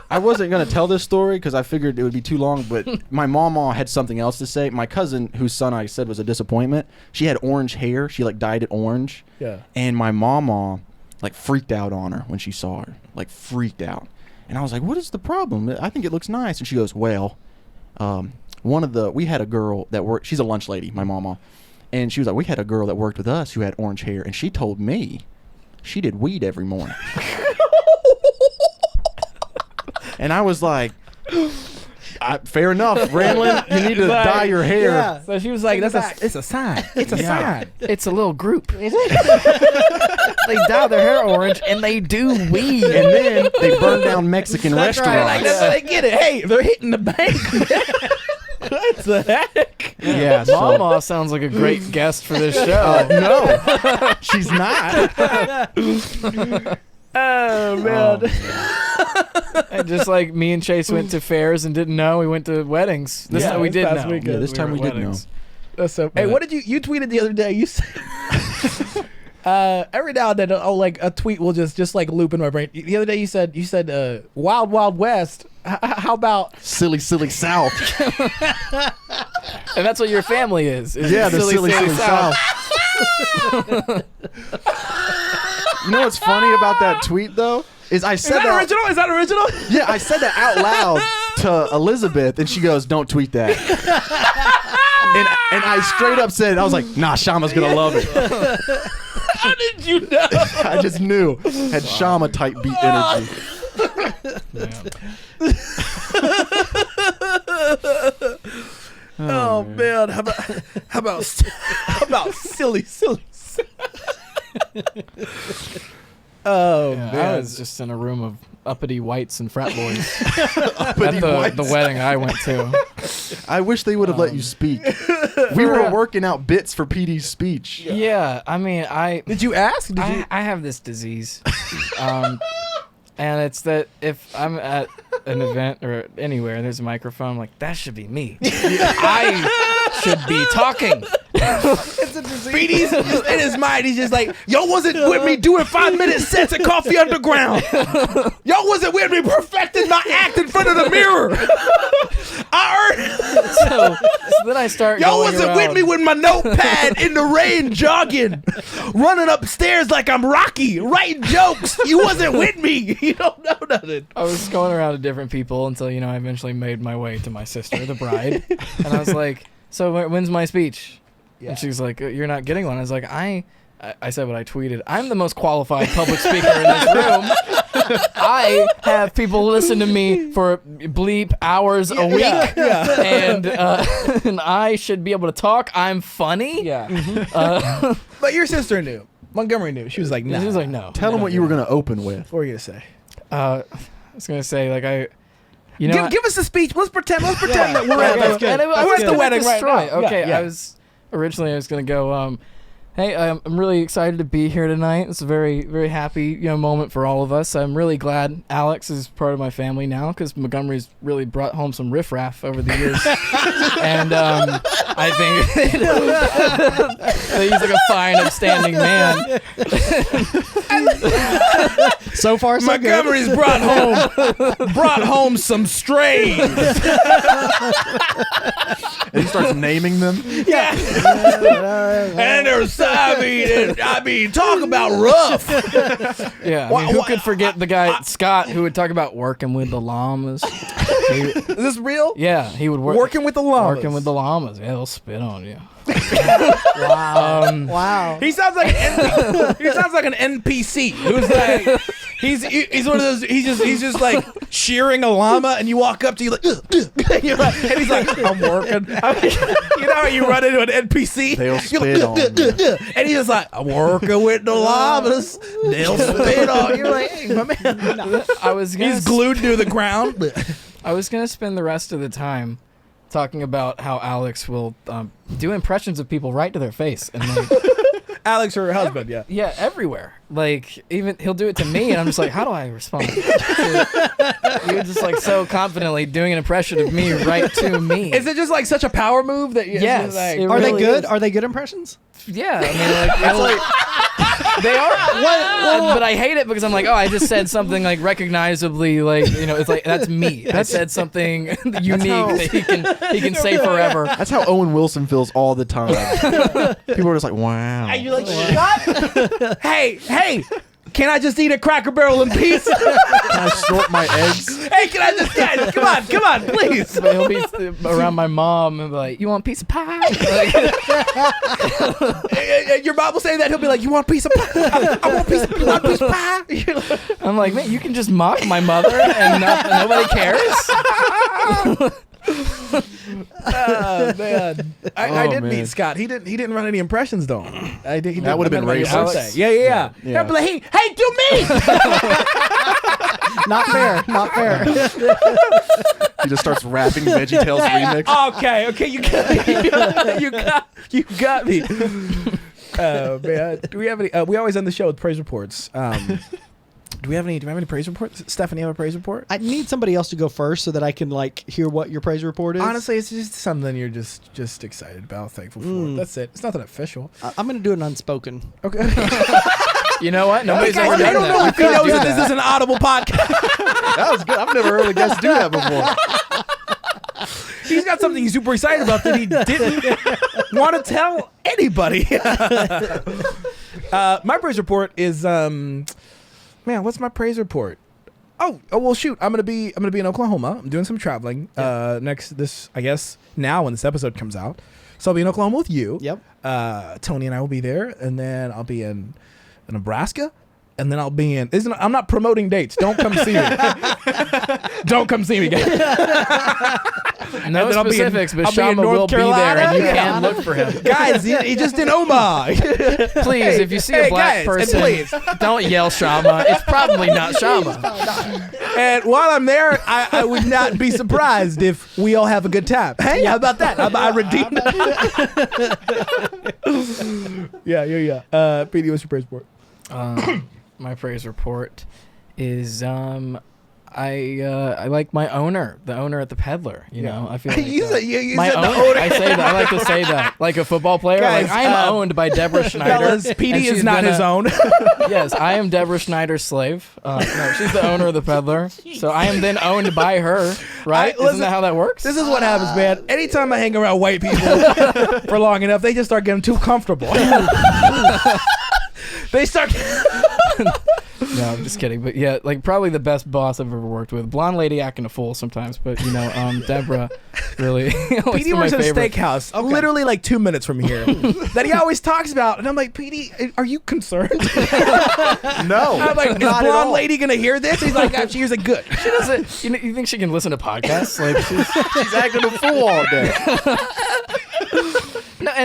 I wasn't gonna tell this story because I figured it would be too long. But my mama had something else to say. My cousin, whose son I said was a disappointment, she had orange hair. She like dyed it orange. Yeah. And my mama like freaked out on her when she saw her. Like freaked out. And I was like, what is the problem? I think it looks nice. And she goes, well, we had a girl that worked. She's a lunch lady, my mama. And she was like, we had a girl that worked with us who had orange hair, and she told me she did weed every morning. And I was like, fair enough, Randlin, you need to dye your hair. Yeah. So she was like, it's a sign. It's a sign. It's a little group. They dye their hair orange and they do weed. And then they burn down Mexican restaurants. Like, that's how they get it. Hey, they're hitting the bank. What the heck? Yeah, Mama sounds like a great guest for this show. No, she's not. Oh, man. And just like me and Chase went to fairs and didn't know, we went to weddings. This time we did know. Yeah, this time we did know. That's so. Hey, what did you tweeted the other day? You said every now and then, like a tweet will just like loop in my brain. The other day you said Wild Wild West. How about Silly South? And that's what your family is Yeah, the silly South. You know what's funny about that tweet though? Is I said that original? Is that original? Yeah, I said that out loud to Elizabeth, and she goes, "Don't tweet that." and I straight up said, "I was like, nah, Shama's gonna love it." How did you know? I just knew. Had Shama type beat energy. Oh man, how about silly? Oh Yeah, man, I was just in a room of uppity whites and frat boys Uppity at whites. the wedding I went to. I wish they would have let you speak. We were working out bits for PD's speech. Yeah, I mean, did you ask? I have this disease, and it's that if I'm at an event or anywhere and there's a microphone, I'm like, that should be me. I should be talking. It's a disease. BD's in his mind. He's just like, y'all wasn't with me doing 5-minute sets at Coffee Underground. Y'all wasn't with me perfecting my act in front of the mirror. So then I start. Y'all going wasn't around. with me with my notepad in the rain, jogging, running upstairs like I'm Rocky, writing jokes. You wasn't with me. You don't know nothing. I was going around to different people until I eventually made my way to my sister, the bride, and I was like, "So when's my speech?" Yeah. And she's like, "You're not getting one." I was like, I said what I tweeted. I'm the most qualified public speaker in this room. I have people listen to me for bleep hours a week, and I should be able to talk. I'm funny. Yeah. But your sister knew. Montgomery knew. She was like, "No." She was like, "No." Tell them what you were going to open with. What were you gonna say? I was gonna say give us a speech. Let's pretend that we're at that's good. we're at the wedding right now. Okay, Yeah. I was gonna go. Hey, I'm really excited to be here tonight. It's a very, very happy moment for all of us. I'm really glad Alex is part of my family now because Montgomery's really brought home some riffraff over the years, and I think that he's like a fine, upstanding man. So far, so good. Montgomery's brought home some strays. And he starts naming them. Yeah. And there's, I mean, talk about rough. Yeah, I mean, who could forget the guy Scott who would talk about working with the llamas? Is this real? Yeah, he would work Working with the llamas. Working with the llamas. Yeah, they'll spit on you. Wow. He sounds like an NPC who's like he's one of those he's just like shearing a llama and you walk up to you like, and you're like and he's like I'm working. You know how you run into an NPC? They'll spit on you. And he's just like I'm working with the llamas. They'll spit on you. You're like, hey, my man. He's glued to the ground. I was gonna spend the rest of the time talking about how Alex will do impressions of people right to their face, and like, Alex, her husband, yeah, everywhere. Like even he'll do it to me, and I'm just like, how do I respond? You're just like so confidently doing an impression of me right to me. Is it just like such a power move that you? Yes. Like, It Are they really good? is. Are they good impressions? Yeah, I mean, like, they are. But I hate it because I'm like, oh, I just said something like recognizably, like it's like that's me. I said something unique that he can say forever. That's how Owen Wilson feels all the time. People are just like, wow. And you're like, shut. Hey, can I just eat a Cracker Barrel in peace? Can I snort my eggs? Hey, can I just, guys, come on, please. But he'll be around my mom and be like, you want a piece of pie? And your mom will say that. He'll be like, you want a piece of pie? I want a piece of pie. I'm like, man, you can just mock my mother and nobody cares. Oh man, I did man. meet Scott. He didn't run any impressions though. That would've been racist. racist. Yeah. Yeah. He'd be like, hey, do me. Not fair. Not fair. He just starts rapping VeggieTales remix. Okay, you got me. Oh man, do we have any? We always end the show with praise reports. Do we have any praise reports? Stephanie, have a praise report? I need somebody else to go first so that I can hear what your praise report is. Honestly, it's just something you're just excited about, thankful for. That's it. It's nothing official. I'm going to do an unspoken. Okay. You know what? Nobody's Guys, ever I done don't know that. if he knows that this is an audible podcast. That was good. I've never heard a guest do that before. He's got something he's super excited about that he didn't want to tell anybody. My praise report is man, what's my praise report? Oh well, shoot. I'm gonna be in Oklahoma. I'm doing some traveling I guess now when this episode comes out. So I'll be in Oklahoma with you. Yep. Tony and I will be there, and then I'll be in Nebraska. And then I'll be in. I'm not promoting dates. Don't come see me. Don't come see me, guys. No specifics, but Sham will be there, and you can look for him. Guys, he just in Omaha. Please, if you see a black person, please. don't yell Shama. It's probably not Shama. And while I'm there, I would not be surprised if we all have a good time. Hey, how about that? I redeemed it. Yeah. PD, what's your praise report? My praise report is I like my owner, the owner at the Peddler. You know, I feel like You my said the owner. owner. I say that. I like to say that, like a football player. Guys, like, I am owned by Deborah Schneider. Fellas, PD and is she's not been his own. Yes, I am Deborah Schneider's slave. No, she's the owner of the Peddler, so I am then owned by her. Right? Listen, Isn't that how that works? This is what happens, man. Anytime I hang around white people for long enough, they just start getting too comfortable. They start. No, I'm just kidding. But yeah, like probably the best boss I've ever worked with. Blonde lady acting a fool sometimes, but Deborah really. PD works at a steakhouse, literally like 2 minutes from here, that he always talks about, and I'm like, PD, are you concerned? No. I'm like, is not at blonde all. lady gonna hear this? He's like, she hears it good. She doesn't. You think she can listen to podcasts? Like She's acting a fool all day.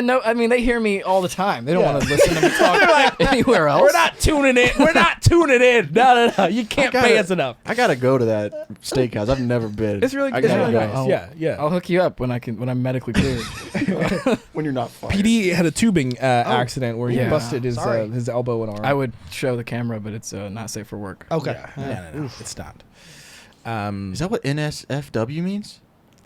no. I mean, they hear me all the time. They don't want to listen to me talk anywhere else. We're not tuning in. No. You can't pay us enough. I gotta go to that steakhouse. I've never been. It's really I good. gotta It's really go. nice. Yeah. I'll hook you up when I'm medically cleared. When you're not fired. PD had a tubing accident where he Yeah. busted his elbow and arm. I would show the camera, but it's not safe for work. Okay. No. It's not. Is that what NSFW means?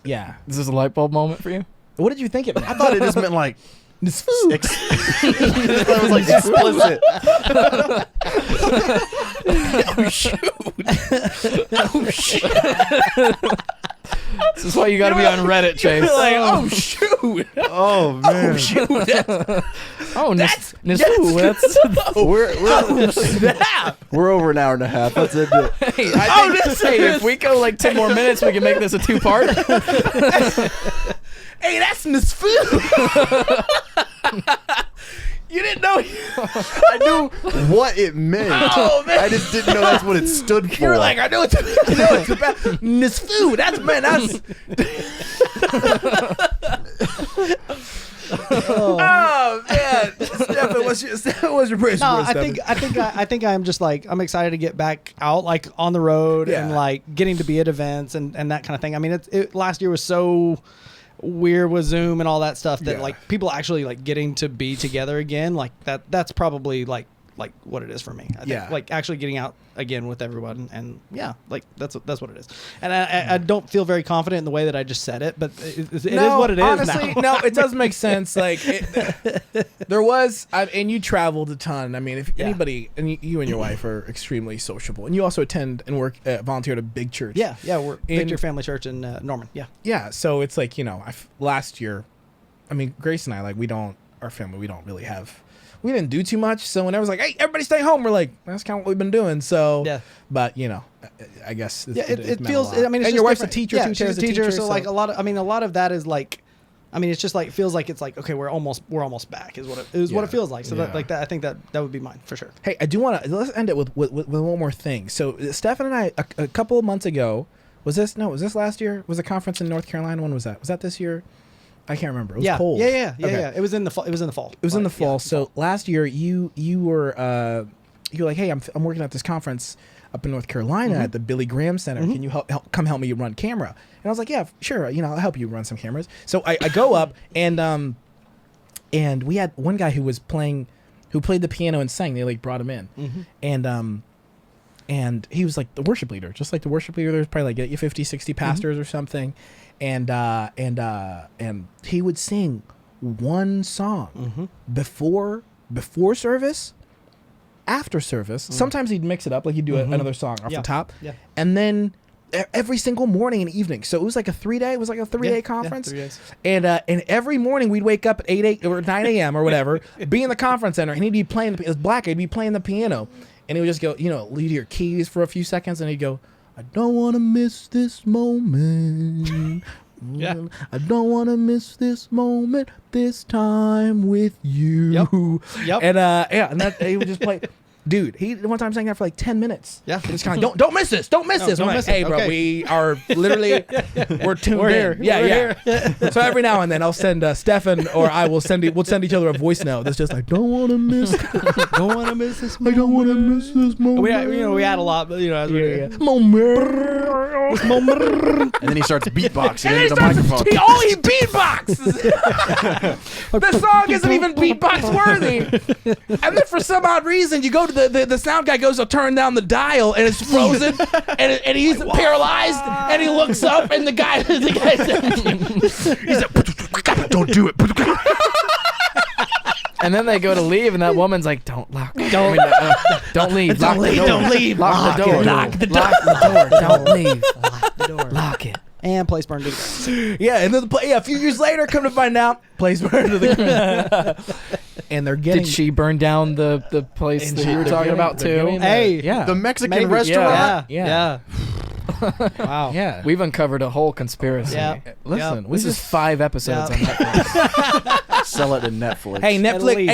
Yeah. Is this a light bulb moment for you? What did you think it meant? I thought it just meant like That was like explicit. Oh shoot! Oh shit! This is why you got to be on Reddit, Chase. Like, oh shoot! Oh man. Oh shoot! That's We're over an hour and a half. That's it. Hey, if we go like 10 more minutes, we can make this a 2-part. Hey, that's Miss Food. You didn't know. I knew what it meant. Oh, man. I just didn't know that's what it stood for. You're like, I know it's about Miss Food. That's That's. Oh man, Steffan, what's your praise? No, for, I think I'm just like I'm excited to get back out like on the road and like getting to be at events and that kind of thing. I mean, last year was so weird with Zoom and all that stuff that like people actually like getting to be together again, like that's probably like what it is for me. I think like actually getting out again with everyone and like that's what it is. And I don't feel very confident in the way that I just said it, but it is what it is. Honestly, now. no, it does make sense. Like there was, and you traveled a ton. I mean, if anybody, and you and your wife are extremely sociable, and you also attend and work, volunteer at a big church. Yeah, we're Victory Family Church in Norman. Yeah. So it's like last year, I mean, Grace and I our family, we don't really have. We didn't do too much, so when I was like, "Hey, everybody, stay home," we're like, "That's kind of what we've been doing." So, but I guess it feels. I mean, it's and your wife's a teacher too. She's a teacher, so like a lot of that is like, I mean, it's just like feels like it's like okay, we're almost back is what it feels like. So that like that, I think that would be mine for sure. Hey, I do want to let's end it with one more thing. So Steffan and I a couple of months ago was this last year? Was a conference in North Carolina? When was that? Was that this year? I can't remember. It was cold. Yeah. It was in the fall. It was in the fall. So last year you were like, hey, I'm working at this conference up in North Carolina at the Billy Graham Center. Can you come help me run camera? And I was like, yeah, sure. I'll help you run some cameras. So I go up and we had one guy who played the piano and sang. They like brought him in and he was like the worship leader, just like the worship leader. There's probably like 50, 60 pastors or something. And he would sing one song before service, after service. Sometimes he'd mix it up, like he'd do another song off the top, and then every single morning and evening. So it was like a 3-day conference. 3 days. And every morning we'd wake up at 8 or 9 a.m. or whatever, be in the conference center, and he'd be playing. It was black. He'd be playing the piano, and he would just go, lead your keys for a few seconds, and he'd go, I don't want to miss this moment. I don't want to miss this moment, this time with you. Yep. And and that he would just play. Dude, he one time sang that for like 10 minutes. Yeah. Just kind of don't miss this. Don't miss this. I'm like, hey, bro, we are literally we're tuned in. Here. So every now and then I'll send Steffan or I will we'll send each other a voice note that's just like, don't want to miss this moment. I don't want to miss this moment. We had a lot, but as moment. And then he starts beatboxing into the microphone. He beatboxes. The song isn't even beatbox worthy. And then for some odd reason, you go to the sound guy goes to turn down the dial and it's frozen and he's paralyzed and he looks up and the guy he's like, don't do it. And then they go to leave, and that woman's like, "Don't leave. Lock the door. Lock the door. Don't leave. Lock the door. Lock it." And place burned to the ground. Yeah, and then a few years later, come to find out, place burned to the ground. And they're getting. Did she burn down the place that you were talking about too? Hey, the Mexican restaurant. Yeah. Wow. Yeah. We've uncovered a whole conspiracy. Yeah. Listen, This is 5 episodes on Netflix. Sell it to Netflix. Hey, Netflix.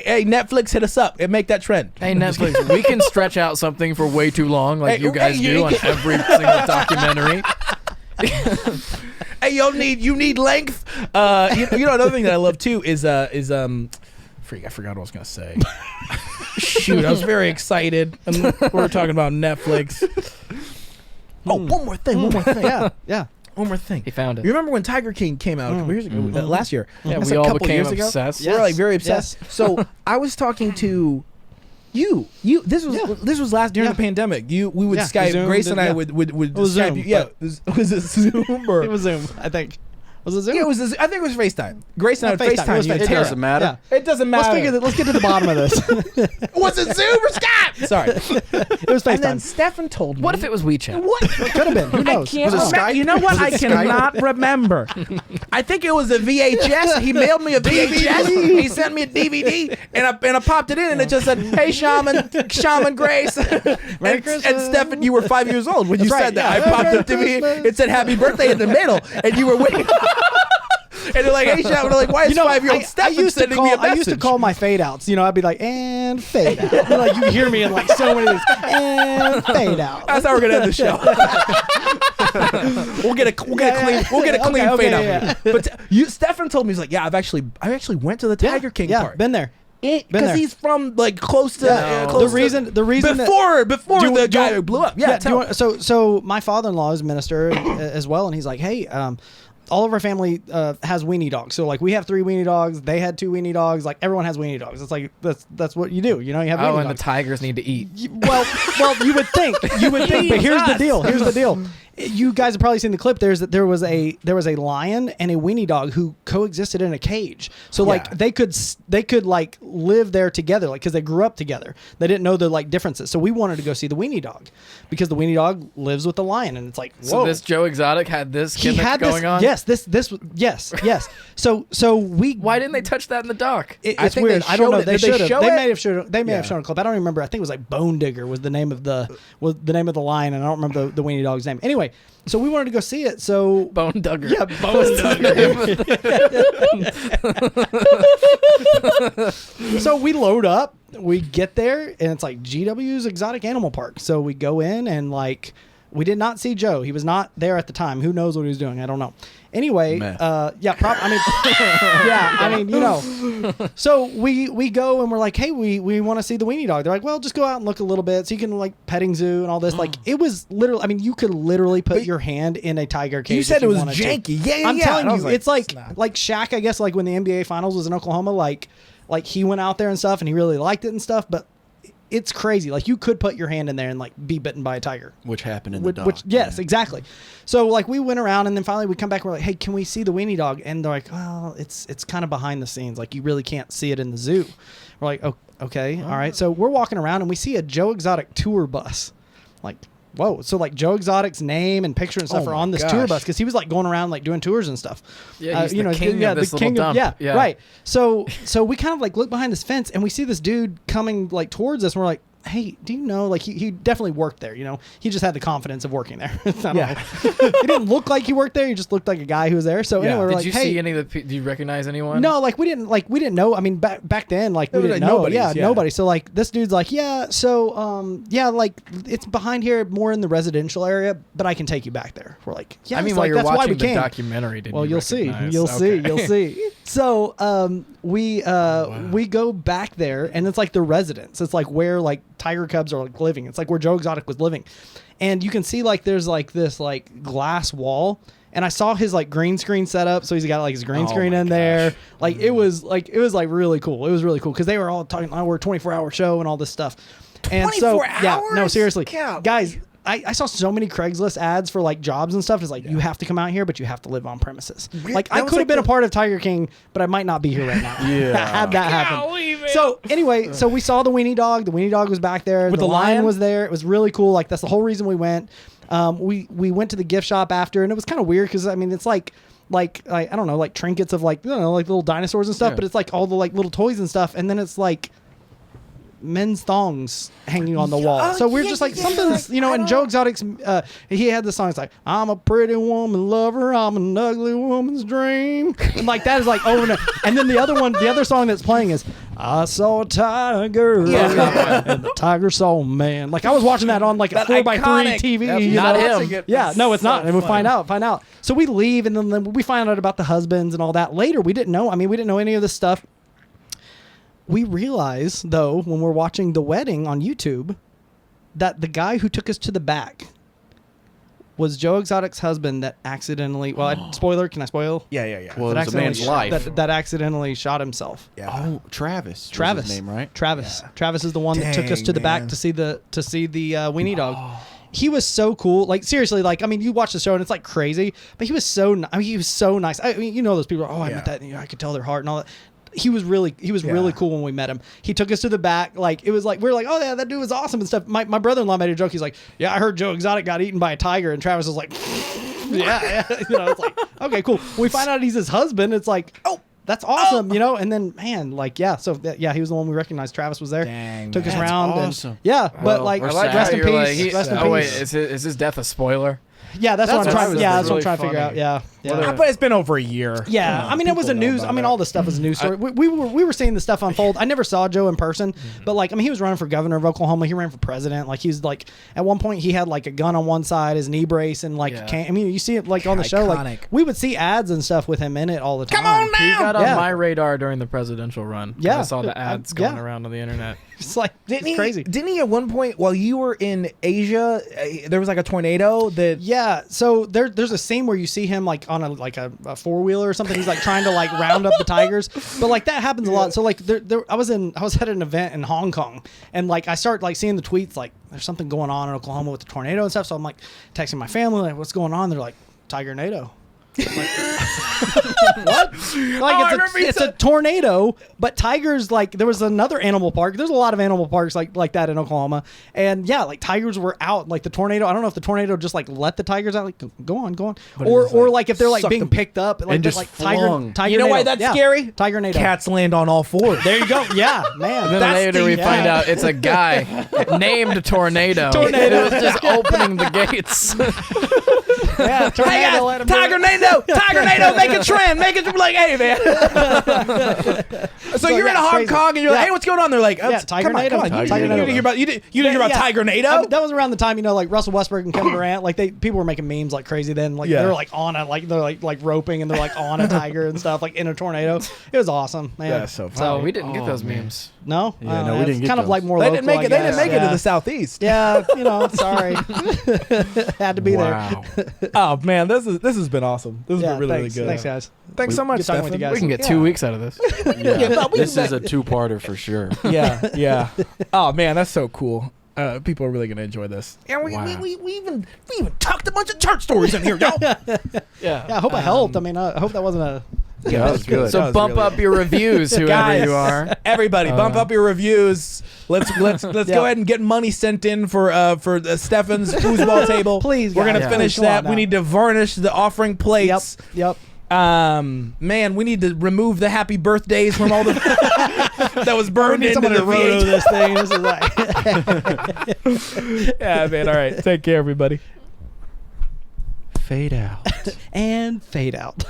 Hey, Netflix, hit us up and make that trend. Hey, Netflix, we can stretch out something for way too long, like you guys do on every single documentary. Hey, you need length. Another thing that I love too is I forgot what I was gonna say. Shoot, I was very excited. And we were talking about Netflix. Oh, one more thing. Yeah. One more thing. He found it. You remember when Tiger King came out a couple years ago? Last year. Yeah, That's we a all couple became years obsessed. ago. We're like very obsessed. Yes. So I was talking to you. This was last during the pandemic. We would Skype. Zoom, Grace and I would was Skype Zoom, you. Yeah, was it Zoom or It was Zoom, I think. Was it Zoom? Yeah, it was. I think it was FaceTime. Grace and I would FaceTime. It FaceTime was you. and FaceTime. It Tara. doesn't matter. It doesn't matter. Let's get to the bottom of this. Was it Zoom or Skype? Sorry. It was And then FaceTime. Stefan told me. What if it was WeChat? What? It could have been. Who knows? Can't Was it remember. Skype? You know what? Was I it cannot remember. I think it was a VHS. He mailed me a VHS. He sent me a DVD, and I popped it in, and it just said, "Hey, Sham and Grace." Merry Christmas. And Stefan, you were 5 years old when you That's said right, that. yeah. I popped up to me. It said "Happy Birthday" in the middle, and you were waiting. And they're like, "Hey, Sham," and they're like, "Why is 5-year-old Stefan sending me a message?" I used to call my fade outs. I'd be like, and fade out. Like you hear me in like so many things. And fade out. That's how we're gonna end the show. we'll get a clean fade out. yeah. But Stefan told me, he's like, "Yeah, I actually went to the Tiger King yeah, part. been there. Because he's from like close to close The reason before the do guy you- who blew up. Yeah. So my father-in-law is a minister as well, and he's like, hey, all of our family has weenie dogs. So like we have 3 weenie dogs. They had 2 weenie dogs. Like everyone has weenie dogs. It's like that's what you do. You have weenie Oh, and the dogs. tigers need to eat. Well, you would think. But here's the deal. You guys have probably seen the clip. There was a lion and a weenie dog who coexisted in a cage. So like they could like live there together, like because they grew up together. They didn't know the like differences. So we wanted to go see the weenie dog because the weenie dog lives with the lion, and it's like, whoa. So this Joe Exotic had this gimmick going on? Yes, yes. So we. Why didn't they touch that in the doc? It's think weird. they I don't know. showed it. They Did should they have. show They it? may have shown. They may have shown a clip. I don't remember. I think it was like Bone Digger was the name of the lion, and I don't remember the weenie dog's name. Anyway, so we wanted to go see it. So Bone Dugger. yeah, Bone Dugger. So we load up. We get there, and it's like GW's Exotic Animal Park. So we go in, and like we did not see Joe. He was not there at the time. Who knows what he was doing? I don't know. Anyway, Meth. So we go and we're like, hey, we want to see the weenie dog. They're like, well, just go out and look a little bit, so you can like petting zoo and all this. Like it was literally. I mean, you could literally put your hand in a tiger cage. You said if it was wanted to. janky. Yeah, I'm telling And I was you, it's like nah. like Shaq. I guess like when the NBA Finals was in Oklahoma, like he went out there and stuff, and he really liked it and stuff, but. It's crazy. Like you could put your hand in there and like be bitten by a tiger. Which happened in the doc. Yes, exactly. So like we went around and then finally we come back. We're like, hey, can we see the weenie dog? And they're like, well, it's kind of behind the scenes. Like you really can't see it in the zoo. We're like, oh, okay, all right. So we're walking around and we see a Joe Exotic tour bus. Like, whoa. So like Joe Exotic's name and picture and stuff Oh are my on this gosh. tour bus because he was like going around like doing tours and stuff. Yeah, he's the king of this little dump. Yeah, right. So we kind of like look behind this fence and we see this dude coming like towards us and we're like, hey, do you know, like he definitely worked there, he just had the confidence of working there. I don't know. He didn't look like he worked there. He just looked like a guy who was there. So anyway, we're Did like, you hey, see any of the? Do you recognize anyone? no, like we didn't know. I mean, back then, like we There was, didn't like, know. nobodies, Yeah, yeah. nobody. So like this dude's like, yeah, so yeah, like it's behind here, more in the residential area, but I can take you back there. We're like, yeah. I mean, it's while like, you're that's why watching we the came. documentary, did Well, you you'll see. recognize? You'll see. Okay. You'll see. So we go back there, and it's like the residence. It's like where like tiger cubs are like living. It's like where Joe Exotic was living, and you can see like there's like this like glass wall. And I saw his like green screen setup, so he's got like his green screen in there. Like it was like really cool. It was really cool because they were all talking. Oh, we're a 24-hour show and all this stuff. And so 24 yeah, no, hours? seriously, Cow. guys. I saw so many Craigslist ads for like jobs and stuff. It's like, you have to come out here, but you have to live on premises. Like I was could like have been the- a part of Tiger King, but I might not be here right now. Yeah. Had that happen. So anyway, so we saw the weenie dog. The weenie dog was back there. With the the lion lion? was there. It was really cool. Like that's the whole reason we went. We went to the gift shop after, and it was kind of weird because I mean it's like I don't know, like trinkets of like, like little dinosaurs and stuff, Yeah. but it's like all the like little toys and stuff, and then it's like men's thongs hanging on the wall. So we're just like something's, and Joe Exotic's he had the song. It's like, I'm a pretty woman lover, I'm an ugly woman's dream, and like that is like over and over. And then the other song that's playing is I saw a tiger and the tiger saw a man. Like I was watching that on like a 4x3 iconic- TV. That's you not know? him. Yeah, no, it's not. So And we funny. find out. So we leave, and then we find out about the husbands and all that later. We didn't know. I mean, we didn't know any of this stuff. We realize, though, when we're watching the wedding on YouTube, that the guy who took us to the back was Joe Exotic's husband that accidentally, spoiler, can I spoil? Yeah. Well, That it was a man's accidentally- life. That accidentally shot himself. Yeah. Oh, Travis. was Travis. his name, right? Travis. Travis is the one that took us Dang, to the back man. to see the weenie dog. he was so cool. Like seriously, like I mean, you watch the show and it's like crazy, but he was so. He was so nice. I mean, you know those people. Oh, I met that. I could tell their heart and all that. He was really cool when we met him. He took us to the back. Like it was like we were like, oh yeah, that dude was awesome and stuff. My brother-in-law made a joke. He's like, yeah, I heard Joe Exotic got eaten by a tiger, and Travis was like, yeah. It's like, okay, cool. When we find out he's his husband, it's like, oh, that's awesome, And then man, like so he was the one we recognized. Travis was there. Dang, took us that's around. awesome. And, yeah, but like rest in peace. Rest in peace. Oh wait, is his death a spoiler? Yeah, that's what I'm trying. Yeah, that's what I'm trying to figure funny. out. Yeah. But it's been over a year. Yeah, I mean, it was a news. I mean, all this stuff was a news story. We were seeing the stuff unfold. I never saw Joe in person, but like, I mean, he was running for governor of Oklahoma. He ran for president. Like, he's like, at one point, he had like a gun on one side, his knee brace, and like, I mean, you see it like on the show. Like, we would see ads and stuff with him in it all the time. Come on now! He got on my radar during the presidential run. Yeah, I saw the ads going around on the internet. It's like it's crazy. Didn't he at one point while you were in Asia, there was like a tornado that? Yeah. So there's a scene where you see him like on a four-wheeler or something. He's like trying to like round up the tigers, but like that happens a lot. So like I was at an event in Hong Kong, and like I start like seeing the tweets like there's something going on in Oklahoma with the tornado and stuff. So I'm like texting my family like, what's going on? They're like, Tiger-nado. What? Like it's a tornado, but tigers, like there was another animal park. There's a lot of animal parks like that in Oklahoma, and yeah, like tigers were out. Like the tornado, I don't know if the tornado just like let the tigers out. Like go on, or like if they're like being picked up like and just like flung. tiger. You know why that's scary? Tiger-nado. Cats land on all fours. There you go. Yeah, man. And then later we find out it's a guy named Tornado. Tornado. It was just opening the gates. Yeah, tornado. Let him do it. Tiger-nado, make a trend, make it like, hey man. So you're in Hong Kong and you're like, hey, what's going on? They're like, Tiger-nado. You didn't hear about Tiger-nado? I mean, that was around the time, like Russell Westbrook and Kevin Durant, like people were making memes like crazy then. Like they were like on it, like they're like roping and they're like on a tiger and stuff, like in a tornado. It was awesome, man. That's so funny. So we didn't get those memes. No? Yeah, no, we didn't get kind of those. like more They local, didn't make it to the southeast. Yeah, sorry. Had to be there. Oh man, this has been awesome. This has been really good. Thanks, guys. Thanks so much, Good talking with you Steffan. guys. We can get 2 weeks out of this. This is a two-parter for sure. Yeah. Oh man, that's so cool. People are really gonna enjoy this. And we even talked a bunch of church stories in here, y'all. Yeah, I hope I helped. I mean, I hope that wasn't a... Yeah, that was good. So bump up your reviews, whoever Guys, you are. Everybody, bump up your reviews. Let's go ahead and get money sent in for Steffan's foosball table. Please, we're gonna guys. finish Come that. on now. We need to varnish the offering plates. Yep. Man, we need to remove the happy birthdays from all the that was burned into Someone the to roto V8. this thing. This is like... Yeah, man. All right, take care, everybody. Fade out. And fade out.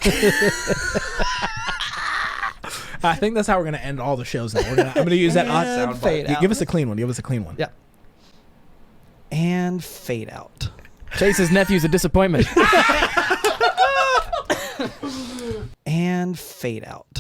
I think that's how we're gonna end all the shows now. I'm gonna use that odd And sound fade bite. out. Give us a clean one. Yeah. And fade out. Chase's nephew's a disappointment. And fade out.